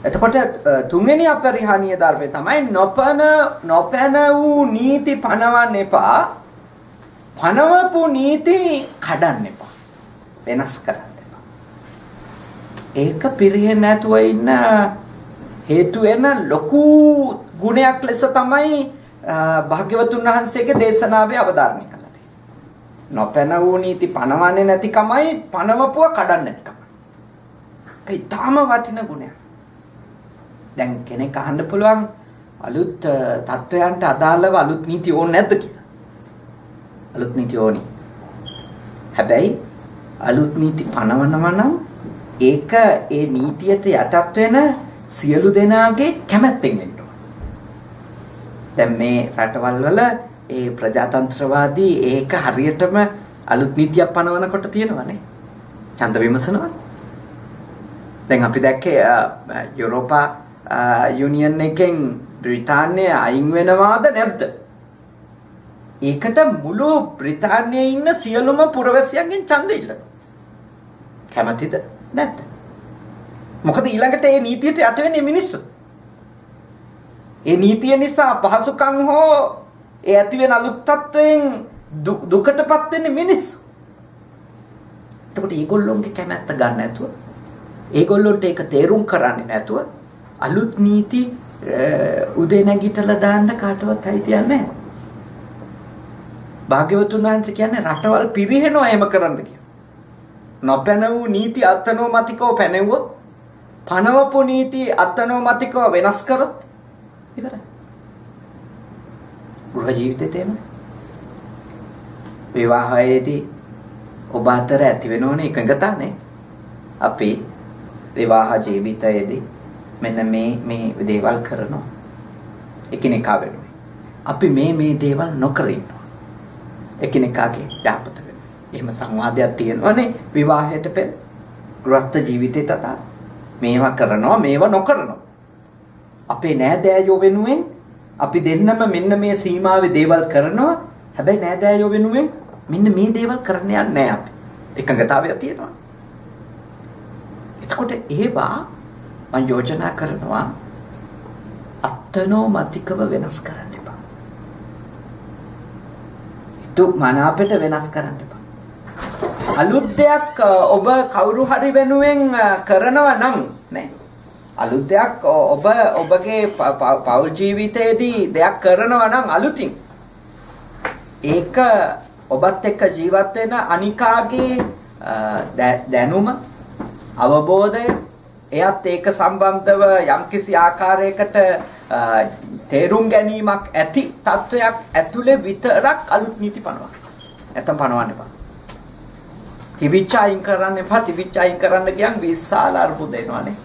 [SPEAKER 1] එතකොට තුන්වෙනි අපරිහානීය ධර්මය තමයි නොපැන වූ නීති පනවන්න එපා. පනවපු නීති කඩන්න එපා. වෙනස් කරන්න එපා. ඒක පිරෙන්නේ නැතුව ඉන්න හේතු වෙන ලොකු ගුණයක් ලෙස තමයි භාග්‍යවතුන් වහන්සේගේ දේශනාවේ අවධාරණය කළා තියෙන්නේ. නොපැන වූ නීති පනවන්නේ නැතිකමයි පනවපුව කඩන්න නැතිකම. ඒක ඊටාම වටින ගුණයක්. දැන් කෙනෙක් අහන්න පුළුවන් අලුත් තත්වයන්ට අදාළව අලුත් නීති ඕනේ නැද්ද කියලා. අලුත් නීති ඕනි. හැබැයි අලුත් නීති පනවනවා නම් ඒක ඒ නීතියට යටත් වෙන සියලු දෙනාගේ කැමැත්තෙන් වෙන්න ඕන. දැන් මේ රටවල් වල ඒ ප්‍රජාතන්ත්‍රවාදී ඒක හරියටම අලුත් නීතියක් පනවනකොට තියෙනවනේ. ඡන්ද විමසනවා. දැන් අපි දැක්කේ යුරෝපා යුනියන් එකෙන් බ්‍රිතාන්‍යය අයින් වෙනවාද නැද්ද? ඒකට මුළු බ්‍රිතාන්‍යයේ ඉන්න සියලුම පුරවැසියන්ගෙන් ඡන්ද ඉල්ලනවා. කැමතිද නැද්ද? මොකද ඊළඟට මේ නීතියට යට වෙන්නේ මිනිස්සු. ඒ නීතිය නිසා පහසුකම් හෝ ඒ ඇති වෙන අලුත් තත්වයෙන් දුකටපත් වෙන්නේ මිනිස්සු. එතකොට ඒගොල්ලොන්ගේ කැමැත්ත ගන්න නැතුව ඒගොල්ලොන්ට ඒක තේරුම් කරන්නේ නැතුව අලුත් නීති උදේ නැගිටලා දාන්න කාටවත් අයිතියක් නැහැ. භාග්‍යවතුන් වහන්සේ කියන්නේ රටවල් පිරිහෙනවා එහෙම කරන්න කියලා. නොපැන වූ නීති අත්නෝමතිකව පැනෙවුවොත් පනවපු නීති අත්නෝමතිකව වෙනස් කරොත් ඉවරයි. ගෘහ ජීවිතේ තේම විවාහයේදී ඔබ අතර ඇති වෙනෝනේ එකඟතාවනේ. අපි විවාහ ජීවිතයේදී මෙන්න මේ දේවල් කරනවා. එකිනෙකා වෙනුවෙන්. අපි මේ දේවල් නොකර ඉන්නවා. එකිනෙකාගේ යහපත වෙනුවෙන්. එහෙම සංවාදයක් තියෙනවනේ විවාහයට පෙර. ගෘහස්ත ජීවිතයට අදාළ. මේවා කරනවා මේවා නොකරනවා. අපේ නෑදෑයෝ වෙනුවෙන් අපි දෙන්නම මෙන්න මේ සීමාවේ දේවල් කරනවා. හැබැයි නෑදෑයෝ වෙනුවෙන් මෙන්න මේ දේවල් කරන්න යන්නේ නැහැ අපි. එකඟතාවයක් තියෙනවා. එතකොට ඒවා මම යෝජනා කරනවා අත්නෝමතිකව වෙනස් කරන්න එපා. මනාපට වෙනස් කරන්න එපා. අලුත් දෙයක් ඔබ කවුරු හරි වෙනුවෙන් කරනවා නම් නේ අලුත් දෙයක් ඔබ ඔබගේ පෞල් ජීවිතයේදී දෙයක් කරනවා නම් අලුතින් ඒක ඔබත් එක්ක ජීවත් වෙන අනිකාගේ දැනුම අවබෝධය එයත් ඒක සම්බන්ධව යම්කිසි ආකාරයකට තේරුම් ගැනීමක් ඇති තත්වයක් ඇතුලේ විතරක් අලුත් නීති පනවන්න. නැත්නම් පනවන්න එපා. තිබිච්ච අයින් කරන්න එපා. තිබිච්ච අයින් කරන්න කියන් විශාල අර්බුද එනවානේ.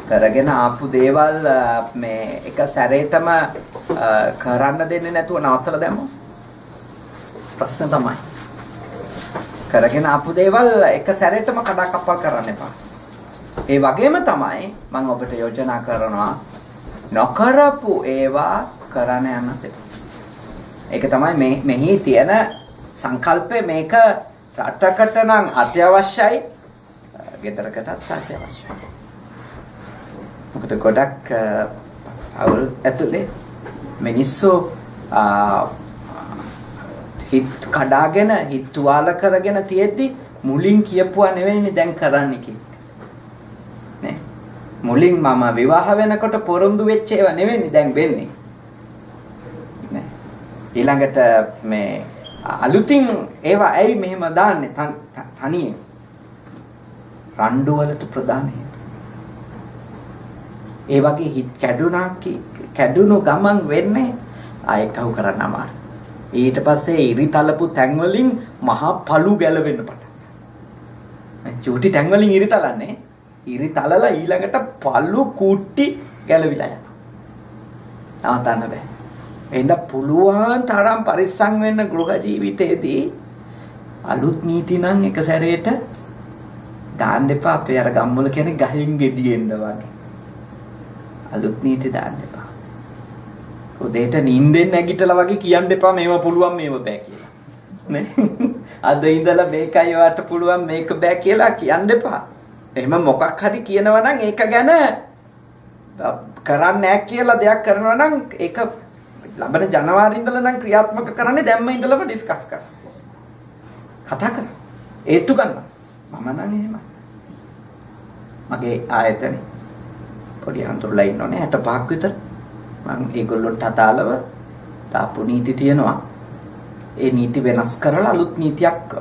[SPEAKER 1] කරගෙන ආපු දේවල් මේ එක සැරේටම කරන්න දෙන්නේ නැතුව නවත්තලා දැම්මොත් ප්‍රශ්න තමයි. කරගෙන ආපු දේවල් එක සැරේටම කඩාකප්පල් කරන්න එපා. ඒ වගේම තමයි මම ඔබට යෝජනා කරනවා නොකරපු ඒවා කරන්න යන්න දෙන්න. ඒක තමයි මෙහි තියෙන සංකල්පය. මේක රටකට නම් අත්‍යවශ්‍යයි, ගෙදරකටත් අත්‍යවශ්‍යයි. මොකද ගොඩක් අවුල් ඇතුලේ මිනිස්සු හිත කඩාගෙන හිත තුවාල කරගෙන තියෙද්දි මුලින් කියපුවා නෙවෙයිනේ දැන් කරන්නේ කියන්නේ. නේ? මුලින් මම විවාහ වෙනකොට පොරොන්දු වෙච්ච ඒවා නෙවෙයිනේ දැන් වෙන්නේ. නේ? ඊළඟට මේ අලුතින් ඒවා ඇයි මෙහෙම දාන්නේ තනියෙන්? රණ්ඩු වලට ප්‍රධාන හේතුව. ඒ වගේ හිත කැඩුණු ගමන් වෙන්නේ ආයෙ කවු කරන්න අමාරුයි. ඊට පස්සේ ඉරිතලපු තැන් වලින් මහා පළු ගැලවෙන්න පටන් ගන්නවා. චූටි තැන් වලින් ඉරිතලන්නේ ඉරි තලලා ඊළඟට පල්ලු කුට්ටි ගැලවිලා යනවා. නවතන්න බෑ. එහෙනම් පුළුවන් තරම් පරිස්සම් වෙන්න ගෘහ ජීවිතයේදී අලුත් නීති නම් එක සැරේට දාන්න එපා. අපේ අර ගම්වල කියන්නේ ගහෙන් ගෙඩියෙන්න වගේ. අලුත් නීති දාන්න එපා. උදේට නිින්දෙන් නැගිටලා වගේ කියන්න එපා මේව පුළුවන් මේව බෑ කියලා. නේ? අද ඉඳලා මේකයි වට පුළුවන් මේක බෑ කියලා කියන්න එපා. එහෙම මොකක් හරි කියනවා නම් ඒක ගැන කරන්නේ නැහැ කියලා දෙයක් කරනවා නම් ඒක ලබන ජනවාරි ඉඳලා නම් ක්‍රියාත්මක කරන්නේ දැම්ම ඉඳලම ඩිස්කස් කරන්න. කතා කරන්න. ඒත්තු ගන්න. මම නම් එහෙමයි. මගේ ආයතනේ පොඩි අන්තරලා ඉන්නෝනේ 65ක් විතර. මම ඒගොල්ලොන්ට අදාළව තාපු නීති තියෙනවා. ඒ නීති වෙනස් කරලා අලුත් නීතියක්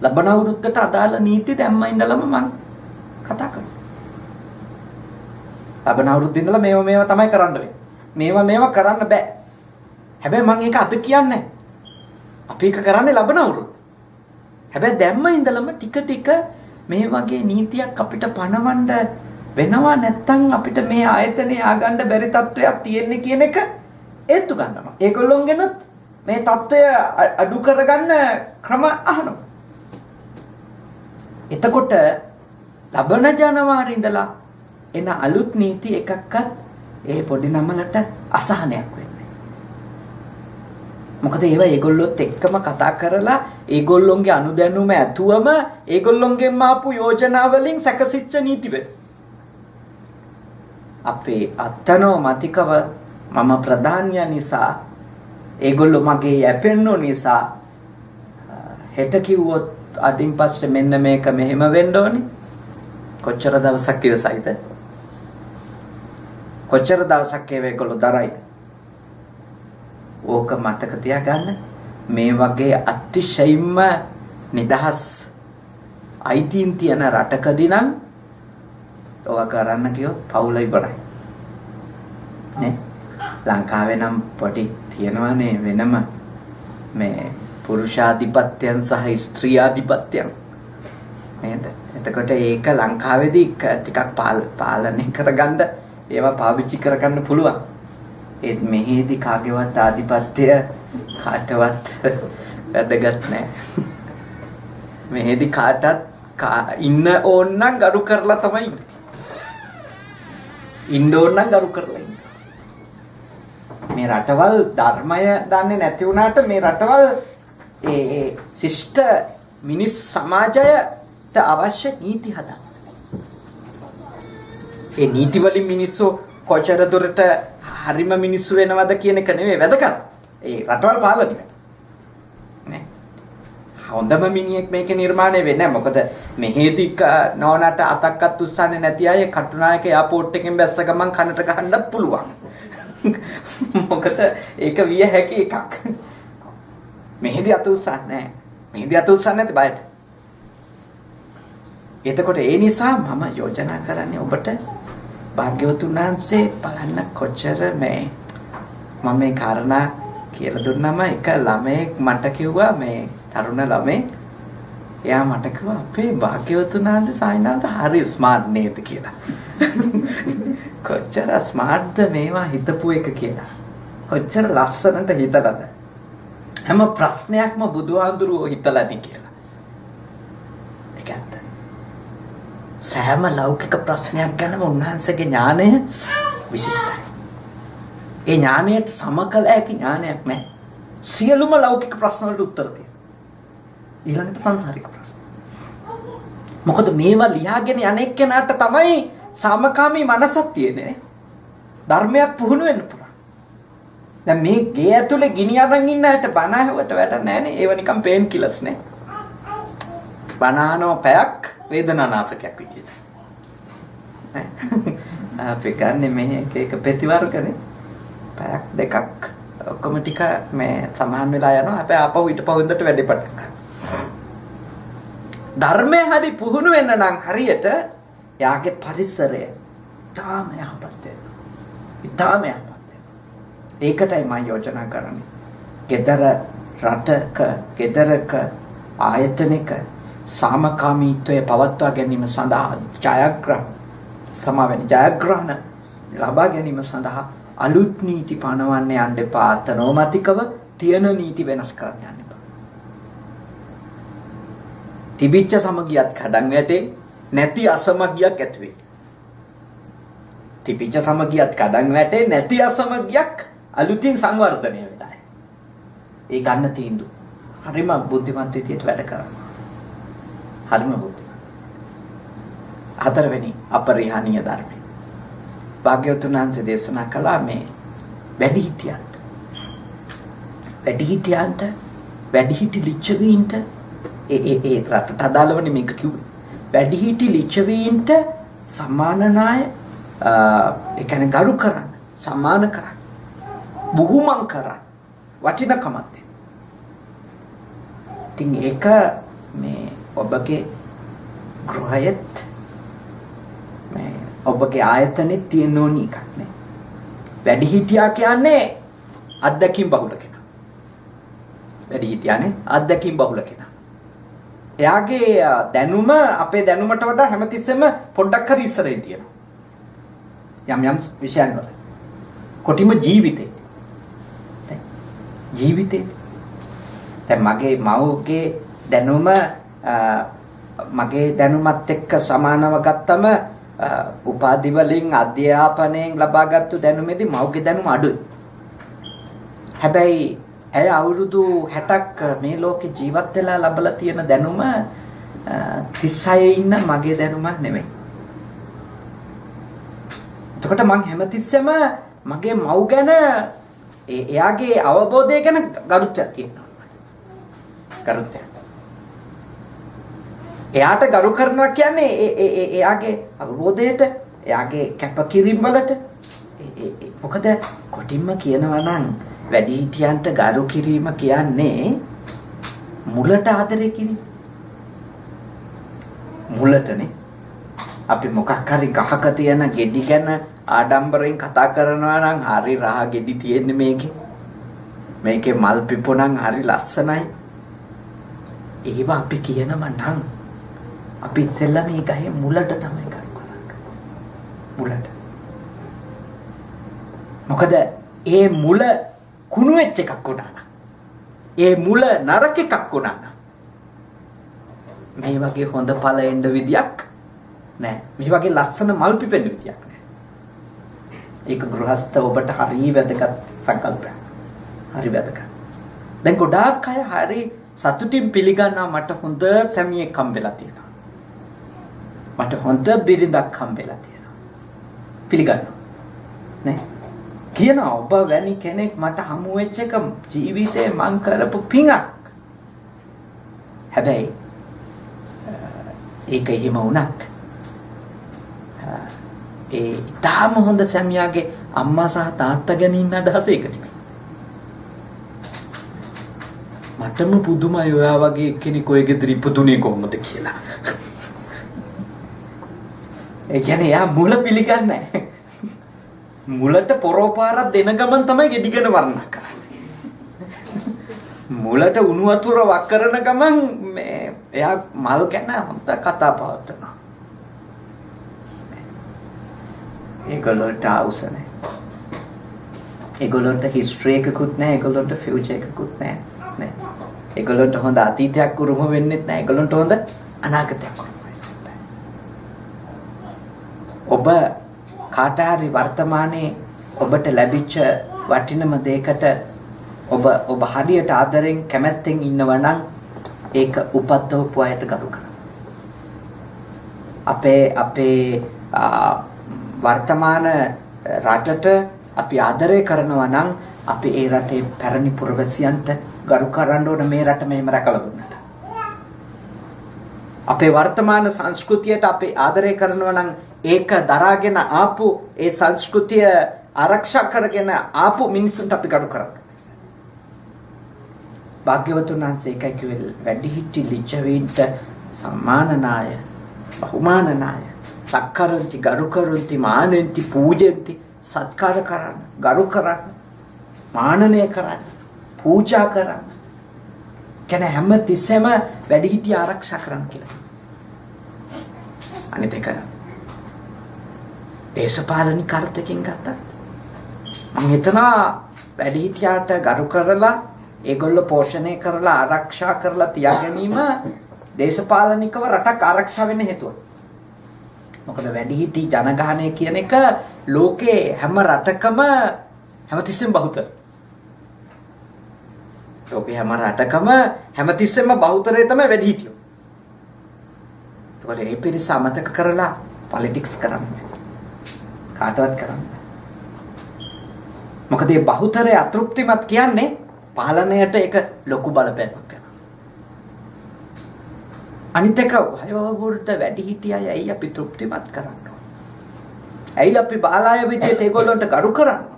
[SPEAKER 1] ලබන අවුරුද්දට අදාළ නීති දැම්ම ඉඳලම මම කතා කරනවා. ලබන අවුරුද්දේ ඉඳලා මේවා තමයි කරන්න වෙන්නේ. මේවා කරන්න බෑ. හැබැයි මම ඒක අද කියන්නේ අපි ඒක කරන්නේ ලබන අවුරුද්ද. හැබැයි දැම්ම ඉඳලම ටික ටික මේ වගේ නීතියක් අපිට පනවන්න වෙනවා නැත්නම් අපිට මේ ආයතනයේ ආගන්න බැරි තත්වයක් තියෙන්නේ කියන එක ඒත්තු ගන්නවා. ඒගොල්ලොන්ගෙනුත් මේ තත්වය අඩු කරගන්න ක්‍රම අහනවා. එතකොට ලබන ජනවාරි ඉඳලා එන අලුත් නීති එකක්වත් ඒ පොඩි නමලට අසහනයක් වෙන්නේ. මොකද ඒවා ඒගොල්ලොත් එක්කම කතා කරලා ඒගොල්ලොන්ගේ අනුදැනුම ඇතුවම ඒගොල්ලොන්ගෙන් ආපු යෝජනා වලින් සැකසිච්ච නීති වෙයි. අපේ අත්තනෝ මතිකව මම ප්‍රධානිය නිසා ඒගොල්ලෝ මගේ යැපෙන්නෝ නිසා හෙට කිව්වොත් අදින් පස්සේ මෙන්න මේක මෙහෙම වෙන්න ඕනේ. කොච්චර දවසක් ඉවසයිද? කොච්චර දවසක් ඒගොල්ලෝ දරයිද? ඕක මතක තියාගන්න. මේ වගේ අතිශයින්ම නිදහස් අයිතීන් තියෙන රටකදී නම් ඔවා කරන්න කියොත් පවුල ඉවරයි. නේ? ලංකාවේ නම් පොඩි තියෙනවානේ වෙනම මේ පුරුෂාධිපත්‍යයන් සහ ස්ත්‍රියාධිපත්‍යයන්. නේද? එතකොට ඒක ලංකාවේදී ටිකක් පාලනය කරගන්න ඒවා පාවිච්චි කරගන්න පුළුවන්. ඒ මෙහෙදි කාගේවත් ආධිපත්‍ය කාටවත් වැදගත් නැහැ. මෙහෙදි කාටත් ඉන්න ඕන නම් ගරු කරලා තමයි ඉන්නේ. ඉන්න ඕන නම් ගරු කරලා ඉන්න. මේ රටවල් ධර්මය දන්නේ නැති වුණාට මේ රටවල් ඒ ශිෂ්ට මිනිස් සමාජයට අවශ්‍ය නීති හදන්න. ඒ නීති වලින් මිනිස්සු කොච්චර දුරට හරිම මිනිස්සු වෙනවද කියන එක නෙවෙයි වැදගත්. ඒ රටවල් පාලනය වෙන. නේ? හොඳම මිනිහෙක් මේක නිර්මාණය වෙන්නේ නැහැ. මොකද මෙහෙදි නෝනට අතක්වත් උස්සන්නේ නැති අය කටුනායක එයාපෝට් එකෙන් බැස්ස ගමන් කනට ගහන්නත් පුළුවන්. මොකද ඒක විය හැකි එකක්. මෙහෙදි අත උස්සන්නේ නැහැ. මෙහෙදි අත උස්සන්නේ නැති බයට. එතකොට ඒ නිසා මම යෝජනා කරන්නේ ඔබට භාග්‍යවතුන් වහන්සේ බලන්න කොච්චර මම මේ කාරණා කියලා දුන්නම එක ළමයෙක් මට කිව්වා මේ තරුණ ළමයෙක් එයා මට කිව්වා අපේ භාග්‍යවතුන් වහන්සේ සායනාන්ත හරි ස්මාර්ට් නේද කියලා. කොච්චර ස්මාර්ට්ද මේවා හිතපු එක කියලා. කොච්චර ලස්සනට හිතලාද. හැම ප්‍රශ්නයක්ම බුදුහාඳුරුවෝ හිතලානේ කියලා. ඒක ඇත්ත. සෑම ලෞකික ප්‍රශ්නයක් ගැනම උන්වහන්සේගේ ඥානය විශිෂ්ටයි. ඒ ඥානයට සමකල හැකි ඥානයක් නැහැ. සියලුම ලෞකික ප්‍රශ්න වලට උත්තර තියෙනවා. ඊළඟට සංසාරික ප්‍රශ්න. මොකද මේවා ලියාගෙන යන එක්කෙනාට තමයි සාමකාමී මනසක් තියෙන්නේ. ධර්මයක් පුහුණු වෙන්න පුළුවන්. දැන් මේ ගේ ඇතුලේ ගිනි අරන් ඉන්න ඇට බණ ඇහුවට වැඩක් නැහැ නේ. ඒව නිකන් පේන් කිලස් නේ. බණහනෝ පැයක් වේදනානාශකයක් විදියට. නේ? අපි ගන්නෙ මේ එක ප්‍රතිවර්ගනේ. පැයක් දෙකක් ඔක්කොම ටික මේ සමාන වෙලා යනවා. හැබැයි ආපහු ඊට පහුවෙන්දට වැඩි පටන් ගන්නවා. ධර්මයේ හරි පුහුණු වෙන්න නම් හරියට යාගේ පරිසරය තාම යහපත් වෙනවා. ඊටාම යහපත් වෙනවා. ඒකටයි මම යෝජනා කරන්නේ. ගෙදර රටක, ගෙදරක ආයතනික සාමකාමීත්වය පවත්වා ගැනීම සඳහා ජයග්‍රහණ ලබා ගැනීම සඳහා අලුත් නීති පනවන්න යන්න එපා. අතනෝමතිකව තියෙන නීති වෙනස් කරන්න යන්න එපා. තිබිච්ච සමගියත් කඩන් වැටේ, නැති අසමගියක් ඇති වෙයි. තිබිච්ච සමගියත් කඩන් වැටේ, නැති අසමගියක් අලුතින් සංවර්ධනය වෙලා. ඒ ගන්න තීන්දුව හරිම බුද්ධිමත් විදියට වැඩ කරනවා. හරිම බුද්ධිමත්. හතරවෙනි අපරිහානීය ධර්මය. භාග්‍යවතුන් වහන්සේ දේශනා කළා මේ වැඩිහිටි ලිච්ඡවීන්ට ඒ රටට අදාළවනේ මේක කිව්වේ. වැඩිහිටි ලිච්ඡවීන්ට සමාන ණය ඒ කියන්නේ ගරු කරන්න, සමාන කරන්න, බුහුමන් කරන්න, වටිනකමක් දෙන්න. ඉතින් ඒක මේ ඔබගේ ගෘහයත් මේ ඔබගේ ආයතනෙත් තියෙන ඕනි එකක් නේ. වැඩිහිටියා කියන්නේ අත්දැකීම් බහුල කෙනා. වැඩිහිටියානේ අත්දැකීම් බහුල කෙනා. එයාගේ දැනුම අපේ දැනුමට වඩා හැමතිස්සෙම පොඩ්ඩක් හරි ඉස්සරහින් තියෙනවා. යම් විෂයන් වල. කොටිම ජීවිතේ. දැන් මගේ මවගේ දැනුම මගේ දැනුමත් එක්ක සමානව ගත්තම උපාධි වලින් අධ්‍යාපනයෙන් ලබාගත්තු දැනුමේදී මවගේ දැනුම අඩුයි. හැබැයි ඇය අවුරුදු 60ක් මේ ලෝකේ ජීවත් වෙලා ලබලා තියෙන දැනුම 36 ඉන්න මගේ දැනුම නෙමෙයි. එතකොට මං හැමතිස්සෙම මගේ මව් ගැන එයාගේ අවබෝධය ගැන ගරුත්වයක් තියෙනවා. ගරුත්වයක්. එයාට ගරු කරනවා කියන්නේ එයාගේ අවබෝධයට, එයාගේ කැපකිරීම වලට. මොකද කොටින්ම කියනවා නම් වැඩිහිටියන්ට ගරු කිරීම කියන්නේ මුලට ආදරය කිරීම. මුලටනේ. අපි මොකක් හරි ගහක තියෙන ගෙඩි ගැන ආඩම්බරෙන් කතා කරනවා නම් හරි රහ ගෙඩි තියෙන්නේ මේකේ. මේකේ මල් පිපුණන් හරි ලස්සනයි. ඒව අපි කියනම නම් අපි ඉස්සෙල්ලා මේ ගහේ මුලට තමයි කර කරන්නේ. මුලට. මොකද ඒ මුල කුණු වෙච්ච එකක් වුණා නම්, ඒ මුල නරක එකක් වුණා නම් මේ වගේ හොඳ ඵල එන්න විදියක් නෑ. මේ වගේ ලස්සන මල් පිපෙන්න විදියක් නෑ. ඒක ගෘහස්ත ඔබට හරි වැදගත් සංකල්පයක්. හරි වැදගත්. දැන් ගොඩාක් අය හරි සතුටින් පිළිගන්නවා මට හොඳ සැමියෙක් හම්බෙලා තියෙනවා. මට හොඳ බිරිඳක් හම්බෙලා තියෙනවා. පිළිගන්නවා. නේ? කියනවා ඔබ වැනි කෙනෙක් මට හමු වෙච්ච එක ජීවිතේ මං කරපු පිංක්. හැබැයි ඒක එහෙම වුණත් ඒ තාම හොඳ සැමියාගේ අම්මා සහ තාත්තා ගැන ඉන්න අදහස ඒක නෙමෙයි. මටම පුදුමයි ඔයා වගේ කෙනෙක් ඔය ගෙදර ඉපදුනේ කොහොමද කියලා. ඒ කියන්නේ යා මුල පිළිගන්නේ නැහැ. මුලට පොරෝපාරක් දෙන ගමන් තමයි ගෙඩිගෙන වර්ණනා කරන්නේ. මුලට උණු වතුර වක් කරන ගමන් මේ එයා මල් ගැන හොඳ කතා පවත්වනවා. ඒගොල්ලන්ට අවශ්‍ය නැහැ. ඒගොල්ලන්ට හිස්ටරි එකකුත් නැහැ, ඒගොල්ලන්ට ෆියුචර් එකකුත් නැහැ. නේ. ඒගොල්ලන්ට හොඳ අතීතයක් උරුම වෙන්නෙත් නැහැ. ඒගොල්ලන්ට හොඳ අනාගතයක් උරුම වෙන්නෙත් නැහැ. ඔබ කාට හරි වර්තමානයේ ඔබට ලැබිච්ච වටිනම දෙයකට ඔබ හරියට ආදරෙන් කැමැත්තෙන් ඉන්නවා නම් ඒක උපත්වපු අයට ගරු කරන්න. අපේ වර්තමාන රටට අපි ආදරය කරනවා නම් අපි ඒ රටේ පැරණි පුරවැසියන්ට ගරු කරන්න ඕන මේ රට මෙහෙම රැකලා දුන්නට. අපේ වර්තමාන සංස්කෘතියට අපි ආදරය කරනවා නම් ඒක දරාගෙන ආපු ඒ සංස්කෘතිය ආරක්ෂා කරගෙන ආපු මිනිසුන්ට අපි ගරු කරන්න. භාග්‍යවතුන් වහන්සේ එකයි කිව්වේ වැඩිහිටි ලිච්ඡවීන්ට සම්මානනාය, බහුමානනාය, සක්කරන්ති, ගරු කරන්ති, මානෙන්ති, පූජෙන්ති, සත්කාර කරන්න, ගරු කරන්න, මානනය කරන්න, පූජා කරන්න, කියන්නේ හැම තිස්සෙම වැඩිහිටිය ආරක්ෂා කරන්න කියලා. අනිත් එක දේශපාලනික අර්ථකින් ගත්තත් මම හිතනවා වැඩිහිටියාට ගරු කරලා ඒගොල්ලෝ පෝෂණය කරලා ආරක්ෂා කරලා තියා ගැනීම දේශපාලනිකව රටක් ආරක්ෂා වෙන්න හේතුවක්. මොකද වැඩිහිටි ජනගහනය කියන එක ලෝකේ හැම රටකම හැමතිස්සෙම බහුතර. ලෝකේ හැම රටකම හැමතිස්සෙම බහුතරය තමයි වැඩිහිටියෝ. ඒකට ඒ පිරිස අමතක කරලා පොලිටික්ස් කරන්නේ. කාටවත් කරන්නේ. මොකද මේ බහුතරය අතෘප්තිමත් කියන්නේ පාලනයට ඒක ලොකු බලපෑමක් කරනවා. අනිත් එක වයෝවෘද්ධ වැඩිහිටිය අය ඇයි අපි තෘප්තිමත් කරන්නේ? ඇයි අපි බාලාය විදියට ඒගොල්ලන්ට ගරු කරන්නේ?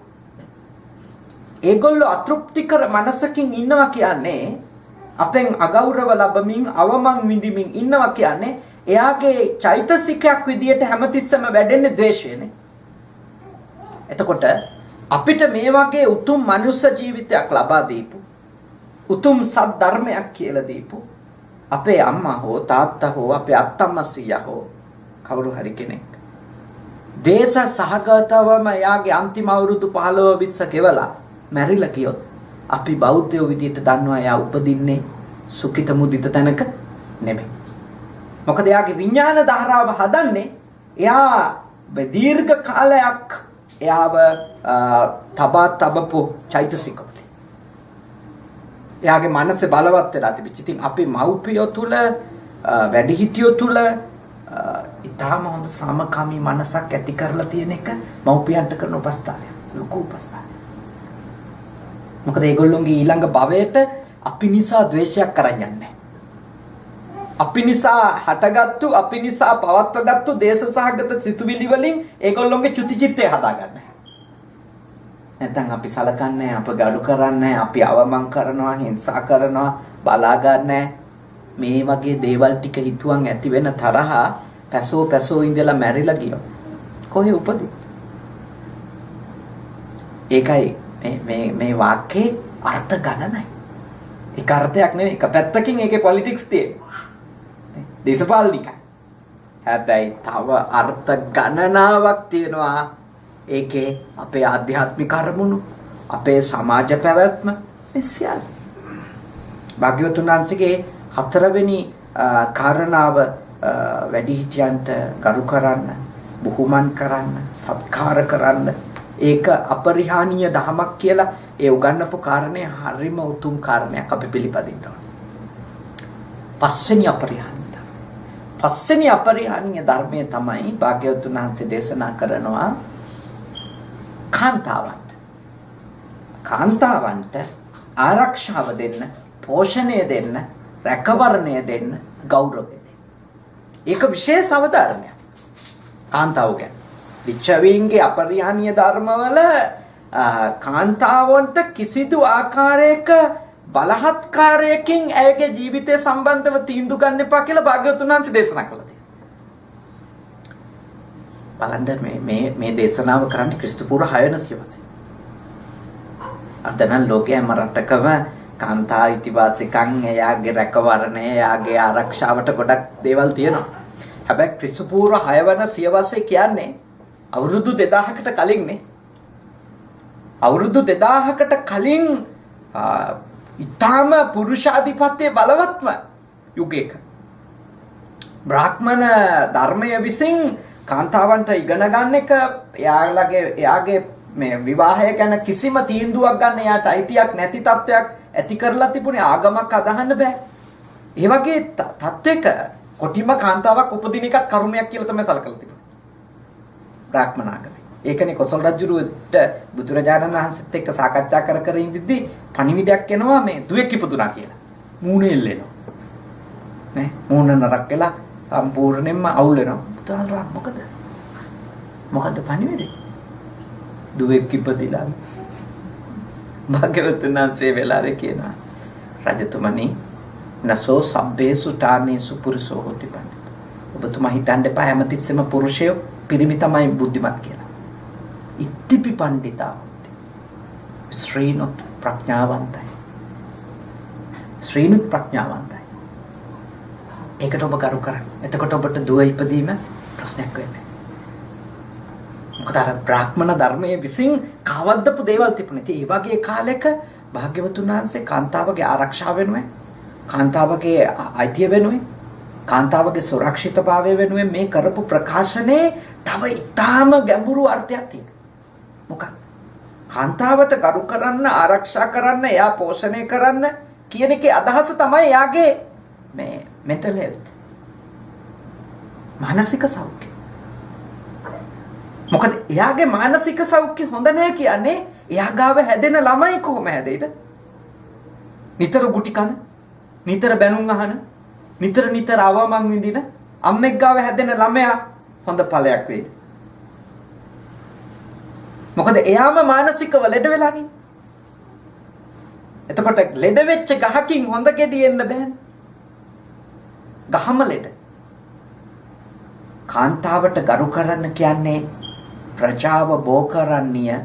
[SPEAKER 1] ඒගොල්ලෝ අතෘප්තිකර මනසකින් ඉන්නවා කියන්නේ අපෙන් අගෞරව ලැබමින් අවමන් විඳිමින් ඉන්නවා කියන්නේ එයාගේ චෛතසිකයක් විදියට හැමතිස්සම වැඩෙන්නේ ද්වේෂයනේ. එතකොට අපිට මේ වගේ උතුම් මනුෂ්‍ය ජීවිතයක් ලබා දීපු උතුම් සත් ධර්මයක් කියලා දීපු අපේ අම්මා හෝ තාත්තා හෝ අපේ අත්තම්මා සීයා හෝ කවුරු හරි කෙනෙක් දේශ සහගතවම යාගේ අන්තිම අවුරුදු 15 20 කෙවලා මැරිලා කියොත් අපි බෞද්ධයෝ විදියට දන්නවා යා උපදින්නේ සුඛිත මුදිත තැනක නෙමෙයි. මොකද යාගේ විඥාන ධාරාව හදන්නේ එයා දීර්ඝ කාලයක් එයාව තබපු චෛතසිකවල. එයාගේ මනස බලවත් වෙලා තිබිච්ච. ඉතින් අපි මව්පියෝ තුල වැඩිහිටියෝ තුල ඊටාම හොඳ සමකාමී මනසක් ඇති කරලා තියෙන එක මව්පියන්ට කරන උපස්ථානය. ලොකු උපස්ථානය. මොකද ඒගොල්ලෝගේ ඊළඟ භවයට අපි නිසා ද්වේෂයක් කරන් යන්නේ. අපි නිසා හටගත්තු අපි නිසා පවත්වගත්තු දේශ සහගත සිතුවිලි වලින් ඒගොල්ලෝගේ චුති චිත්තය හදාගන්න. නැත්නම් අපි සලකන්නේ අප ගඩු කරන්නේ අපි අවමන් කරනවා හිංසා කරනවා බලා ගන්නෑ මේ වගේ දේවල් ටික හිතුවන් ඇති වෙන තරහා පැසෝ ඉඳලා මැරිලා ගියෝ කොහේ උපදී? ඒකයි මේ වාක්‍යේ අර්ථ ගණනයි. ඒක අර්ථයක් නෙවෙයි. එක පැත්තකින් ඒකේ පොලිටික්ස් තියෙනවා. දේශපාලනිකයි. හැබැයි තව අර්ථ ගණනාවක් තියෙනවා. ඒකේ අපේ ආධ්‍යාත්මික අරමුණු, අපේ සමාජ පැවැත්ම මෙසියල්. භාග්‍යවතුන් වහන්සේගේ හතරවෙනි කාරණාව වැඩිහිටියන්ට ගරු කරන්න, බුහුමන් කරන්න, සත්කාර කරන්න ඒක අපරිහානීය දහමක් කියලා ඒ උගන්වපු කාරණේ හරිම උතුම් කාරණයක් අපි පිළිපදින්න ඕන. පස්වෙනි අපරිහානීය ධර්මයේ තමයි භාග්‍යවතුන් වහන්සේ දේශනා කරනවා කාන්තාවන්ට ආරක්ෂාව දෙන්න, පෝෂණය දෙන්න, රැකවරණය දෙන්න, ගෞරවය දෙන්න. ඒක විශේෂ අවධාරණයක්. කාන්තාව ගැන ලිච්ඡවීන්ගේ අපරිහානීය ධර්මවල කාන්තාවන්ට කිසිදු ආකාරයක බලහත්කාරයකින් ඇයගේ ජීවිතය සම්බන්ධව තීන්දුව ගන්න එපා කියලා භාග්‍යවතුන් වහන්සේ දේශනා කළා තියෙනවා. බලන්න මේ දේශනාව කරන්නේ ක්‍රිස්තු පූර්ව 6 වෙනි සියවසේ. අදනම් ලෝකයේ හැම රටකම කාන්තා ඉතිවාසිකම්, එයාගේ රැකවරණය, එයාගේ ආරක්ෂාවට ගොඩක් දේවල් තියෙනවා. හැබැයි ක්‍රිස්තු පූර්ව 6 වෙනි සියවසේ කියන්නේ අවුරුදු 2000කට කලින්නේ. අවුරුදු 2000කට කලින් ඊටාම පුරුෂාධිපත්‍ය බලවත්ම යුගයක බ්‍රාහ්මණ ධර්මය විසින් කාන්තාවන්ට ඉගෙන ගන්න එක එයාගේ මේ විවාහය ගැන කිසිම තීන්දුවක් ගන්න එයාට අයිතියක් නැති තත්වයක් ඇති කරලා තිබුණේ. ආගමක් අදහන්න බෑ. ඒ වගේ තත්වයක කොටිම කාන්තාවක් උපදින එකත් කර්මයක් කියලා තමයි සලකලා තිබුණේ බ්‍රාහ්මණ ආගමේ. ඒකනේ කොසල් රජුරුවට බුදුරජාණන් වහන්සේත් එක්ක සාකච්ඡා කර ඉඳිද්දි පණිවිඩයක් එනවා මේ දුවෙක් ඉපදුනා කියලා. මූණේ එල්ලෙනවා. නේ මූණ නරක් වෙලා සම්පූර්ණයෙන්ම අවුල් වෙනවා. පුතාලා මොකද පණිවිඩේ? දුවෙක් ඉපදිලා. භාග්‍යවතුන් වහන්සේ වෙලාවේ කියනවා රජතුමනි නසෝ සබ්බේසු තානේසු පුරුෂෝ හොති පණ්ඩිත. ඔබතුමා හිතන්න එපා හැමතිස්සෙම පුරුෂයෝ පිරිමි තමයි බුද්ධිමත් කියලා. ඉත්තිපි පණ්ඩිතා ස්ත්‍රීනොත් ප්‍රඥාවන්තයි. ස්ත්‍රීනුත් ප්‍රඥාවන්තයි. ඒකට ඔබ කරු කරන්න. එතකොට ඔබට දුව ඉපදීම ප්‍රශ්නයක් වෙන්නේ. මොකද අර බ්‍රාහ්මණ ධර්මයේ විසින් කවද්දපු දේවල් තිබුණේ. ඉතින් ඒ වගේ කාලෙක භාග්‍යවතුන් වහන්සේ කාන්තාවගේ ආරක්ෂාව වෙනුවෙන්, කාන්තාවගේ අයිතිය වෙනුවෙන්, කාන්තාවගේ සුරක්ෂිතභාවය වෙනුවෙන් මේ කරපු ප්‍රකාශනයේ තව ඊටාම ගැඹුරු අර්ථයක් තියෙනවා. මොකක්ද? කාන්තාවට ගරු කරන්න, ආරක්ෂා කරන්න, එයා පෝෂණය කරන්න කියන එකේ අදහස තමයි එයාගේ මේ mental health. මානසික සෞඛ්‍ය. මොකද එයාගේ මානසික සෞඛ්‍ය හොඳ නැහැ කියන්නේ එයා ගාව හැදෙන ළමයි කොහොම හැදෙයිද? නිතර ගුටි කන, නිතර බැනුම් අහන, නිතර අවමන් විඳින අම්මෙක් ගාව හැදෙන ළමයා හොඳ ඵලයක් වෙයිද? මොකද එයාම මානසිකව ලෙඩ වෙලානේ. එතකොට ලෙඩ වෙච්ච ගහකින් හොඳ ගෙඩි එන්න බෑනේ. ගහම ලෙඩ. කාන්තාවට ගරු කරන්න කියන්නේ ප්‍රජාව බෝ කරන්නේය,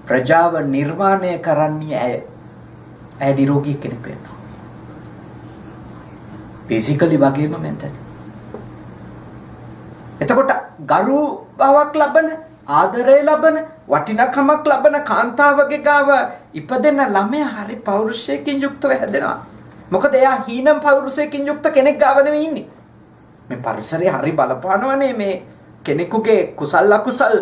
[SPEAKER 1] ප්‍රජාව නිර්මාණය කරන්නේ ඇය. ඇය නිරෝගී කෙනෙක් වෙනවා. බේසිකලි වගේම මෙන්ටලි. එතකොට ගරු බවක් ලබන, ආදරය ලබන, වටිනාකමක් ලබන කාන්තාවගේ ගාව ඉපදෙන ළමයා හරි පෞරුෂයකින් යුක්තව හැදෙනවා. මොකද එයා හීනම් පෞරුෂයකින් යුක්ත කෙනෙක් ගාව නෙවෙයි ඉන්නේ. මේ පරිසරය හරි බලපානවනේ මේ කෙනෙකුගේ කුසල් අකුසල්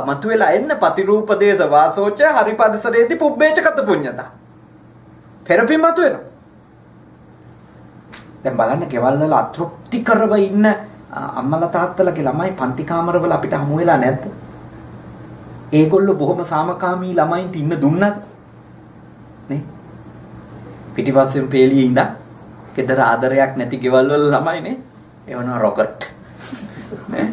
[SPEAKER 1] මතුවලා එන්න ප්‍රතිරූපදේශ වාසෝච හරි පරිසරයේදී පුබ්බේච කත පුඤ්ඤතා. පෙරපින් මතුවෙනවා. දැන් බලන්න ගෙවල් වල අතෘප්ති කරව ඉන්න අම්මලා තාත්තලාගේ ළමයි පන්ති කාමරවල අපිට හමු වෙලා නැද්ද? ඒගොල්ලෝ බොහොම සාමකාමී ළමයින්ට ඉන්න දුන්නද? නේ? පිටිපස්සෙන් පේලියේ ඉඳන් ගෙදර ආදරයක් නැති ගෙවල් වල ළමයිනේ එවනවා රොකට්. නේ?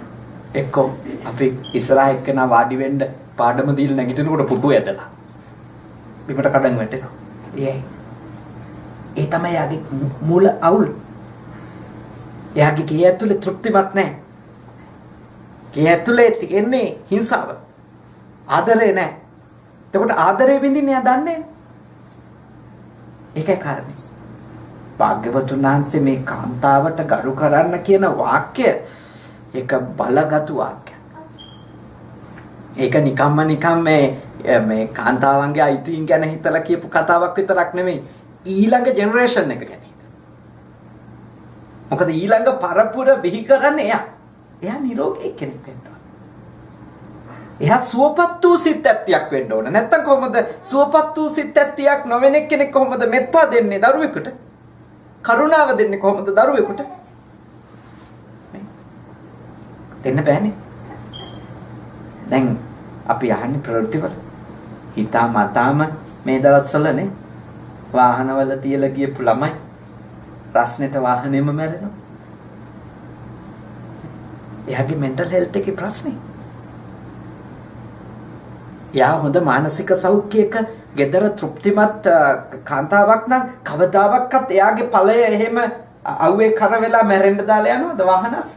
[SPEAKER 1] එක්කෝ අපි ඉස්සරහ එක්කෙනා වාඩි වෙන්න පාඩම දීලා නැගිටිනකොට පුටු ඇදලා බිමට කඩන් වැටෙනවා. ඒ තමයි යාගේ මූල අවුල්. එයාගේ කී ඇතුලේ තෘප්තිමත් නැහැ. කී ඇතුලේ තියෙන්නේ හිංසාව. ආදරේ නැහැ. එතකොට ආදරේ විඳින්න එයා දන්නේ නැහැ. ඒකයි කාරණේ. භාග්‍යවතුන් වහන්සේ මේ කාන්තාවට ගරු කරන්න කියන වාක්‍ය ඒක බලගත් වාක්‍යයක්. ඒක නිකම් මේ කාන්තාවන්ගේ අයිතීන් ගැන හිතලා කියපු කතාවක් විතරක් නෙමෙයි. ඊළඟ ජෙනරේෂන් එක ගැන හිතලා. මොකද ඊළඟ පරපුර බිහි කරන්නේ එයා. එයා නිරෝගී කෙනෙක් වෙන්න ඕන. එයා සුවපත් වූ සිත් ඇත්තියක් වෙන්න ඕන. නැත්තම් කොහොමද සුවපත් වූ සිත් ඇත්තියක් නොවෙන කෙනෙක් කොහොමද මෙත්තා දෙන්නේ දරුවෙකුට? කරුණාව දෙන්නේ කොහොමද දරුවෙකුට? දෙන්න බෑනේ. දැන් අපි අහන්නේ ප්‍රවෘත්තිවල හිතා මතාම මේ දවස්වලනේ වාහනවල තියලා ගියපු ළමයි රස්නෙට වාහනේම මැරෙනවා. එයාගේ mental health එකේ ප්‍රශ්නේ. යා හොඳ මානසික සෞඛ්‍යයක gedara තෘප්තිමත් කාන්තාවක් නම් කවදාවත් එයාගේ ඵලය එහෙම අවුවේ කර වෙලා මැරෙන්න දාලා යනවද වාහනස්?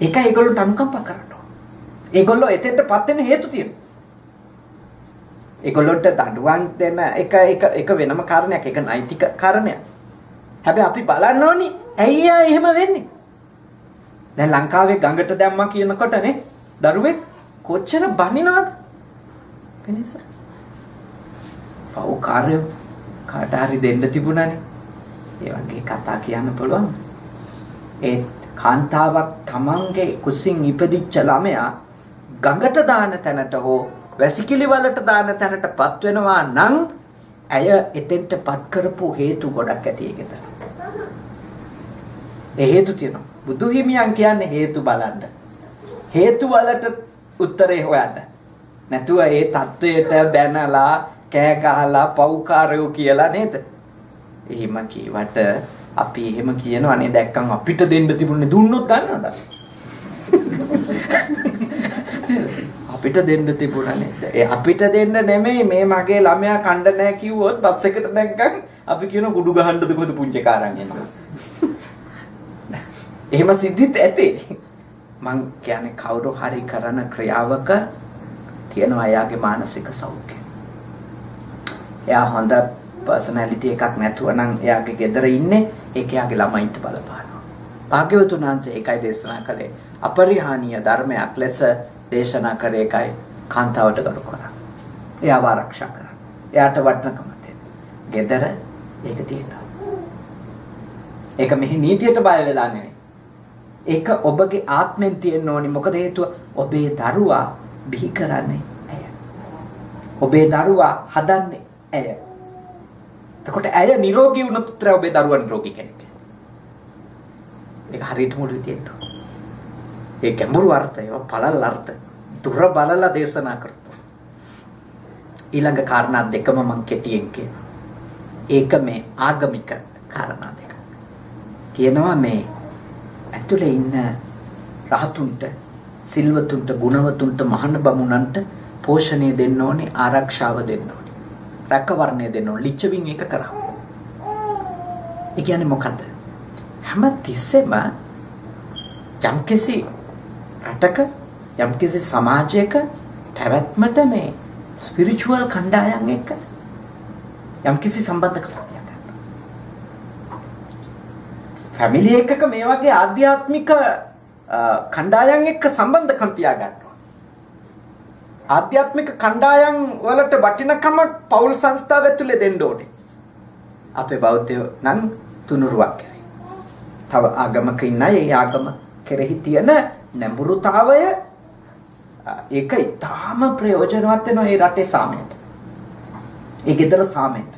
[SPEAKER 1] ඒකයි ඒගොල්ලන්ට අනුකම්පා කරනවා. ඒගොල්ලෝ එතෙන්ටපත් වෙන හේතු තියෙනවා. ඒගොල්ලන්ට දඬුවම් දෙන එක වෙනම කාරණයක්. ඒක නෛතික කාරණයක්. හැබැයි අපි බලන්න ඕනි ඇයි එහෙම වෙන්නේ? දැන් ලංකාවේ ගඟට දැම්මා කියනකොටනේ දරුවෙක් කොච්චර බනිනවද? වෙනස. පව් කාර්යය කාට හරි දෙන්න තිබුණානේ. ඒ වගේ කතා කියන්න පුළුවන්. ඒ කාන්තාවක් තමන්ගේ කුසින් ඉපදිච්ච ළමයා ගඟට දාන තැනට හෝ වැසිකිලි වලට දාන තැනටපත් වෙනවා නම් ඇය එතෙන්ටපත් කරපු හේතු ගොඩක් ඇති ඒකතර. ඒ හේතු තියෙනවා. බුදු හිමියන් කියන්නේ හේතු බලන්න. හේතු වලට උත්තරේ හොයන්න. නැතුව ඒ தത്വයට බැනලා කෑ ගහලා පව්කාරයෝ කියලා නේද? එහෙම කීවට අපි එහෙම කියනවනේ දැක්කම අපිට දෙන්න තිබුණේ දුන්නොත් ගන්නවද? අපිට දෙන්න තිබුණා නේද? ඒ අපිට දෙන්න නෙමෙයි මේ මගේ ළමයා කණ්ඩ නැහැ කිව්වොත් බස් එකට නැග්ගම අපි කියන කුඩු ගහන්නද කොහොද පුංචි කාරන් එනවා. එහෙම සිද්ධිත් ඇති. මං කියන්නේ කවුරු හරි කරන ක්‍රියාවක තියෙනවා එයාගේ මානසික සෞඛ්‍යය. එයා හොඳ පර්සනැලිටි එකක් නැතුව නම් එයාගේ ගෙදර ඉන්නේ ඒක එයාගේ ළමයින්ට බලපානවා. භාග්‍යවතුන් වහන්සේ ඒකයි දේශනා කළේ අපරිහානීය ධර්මයක් ලෙස දේශනා කරේ එකයි කාන්තාවට ගරු කරා. එයාව ආරක්ෂා කරා. එයාට වටිනකම දෙන්න. ගෙදර ඒක තියෙනවා. ඒක මෙහි නීතියට බය වෙලා නෙවෙයි. ඒක ඔබගේ ආත්මෙන් තියෙන්න ඕනි. මොකද හේතුව ඔබේ දරුවා බිහි කරන්නේ ඇය. ඔබේ දරුවා හදන්නේ ඇය. එතකොට ඇය නිරෝගී වුණොත් උත්තර ඔබේ දරුවා නිරෝගී කෙනෙක්. ඒක හරියට මුළු තියෙන්න ඕන. ඒ ගැඹුරු අර්ථය, පළල් අර්ථ දුර බලලා දේශනා කරපො. ඊළඟ කාරණා දෙකම මම කෙටියෙන් කියනවා. ඒක මේ ආගමික කාරණා දෙක. කියනවා මේ ඇතුලේ ඉන්න රහතුන්ට, සිල්වතුන්ට, ගුණවතුන්ට, මහාන බමුණන්ට පෝෂණය දෙන්න ඕනේ, ආරක්ෂාව දෙන්න ඕනේ. රැකවරණය දෙන්න ඕනේ. ලිච්ඡවින් ඒක කරා. ඒ කියන්නේ මොකද්ද? හැම තිස්සෙම යම්කිසි රටක යම්කිසි සමාජයක පැවැත්මට මේ ස්පිරිචුවල් කණ්ඩායම් එක්ක යම්කිසි සම්බන්ධකමක් ගන්නවා. ෆැමිලි එකක මේ වගේ ආධ්‍යාත්මික කණ්ඩායම් එක්ක සම්බන්ධකම් තියා ගන්නවා. ආධ්‍යාත්මික කණ්ඩායම් වලට වටිනකම පෞල් සංස්ථාව ඇතුලේ දෙන්න ඕනේ. අපේ බෞද්ධයෝ නම් තුනුරුවක් කරේ. තව ආගමක ඉන්න අය ඒ ආගම කෙරෙහි තියෙන නැඹුරුතාවය ඒක ඉතාම ප්‍රයෝජනවත් වෙනවා ඒ රටේ සාමයට. ඒ ගෙදර සාමයට.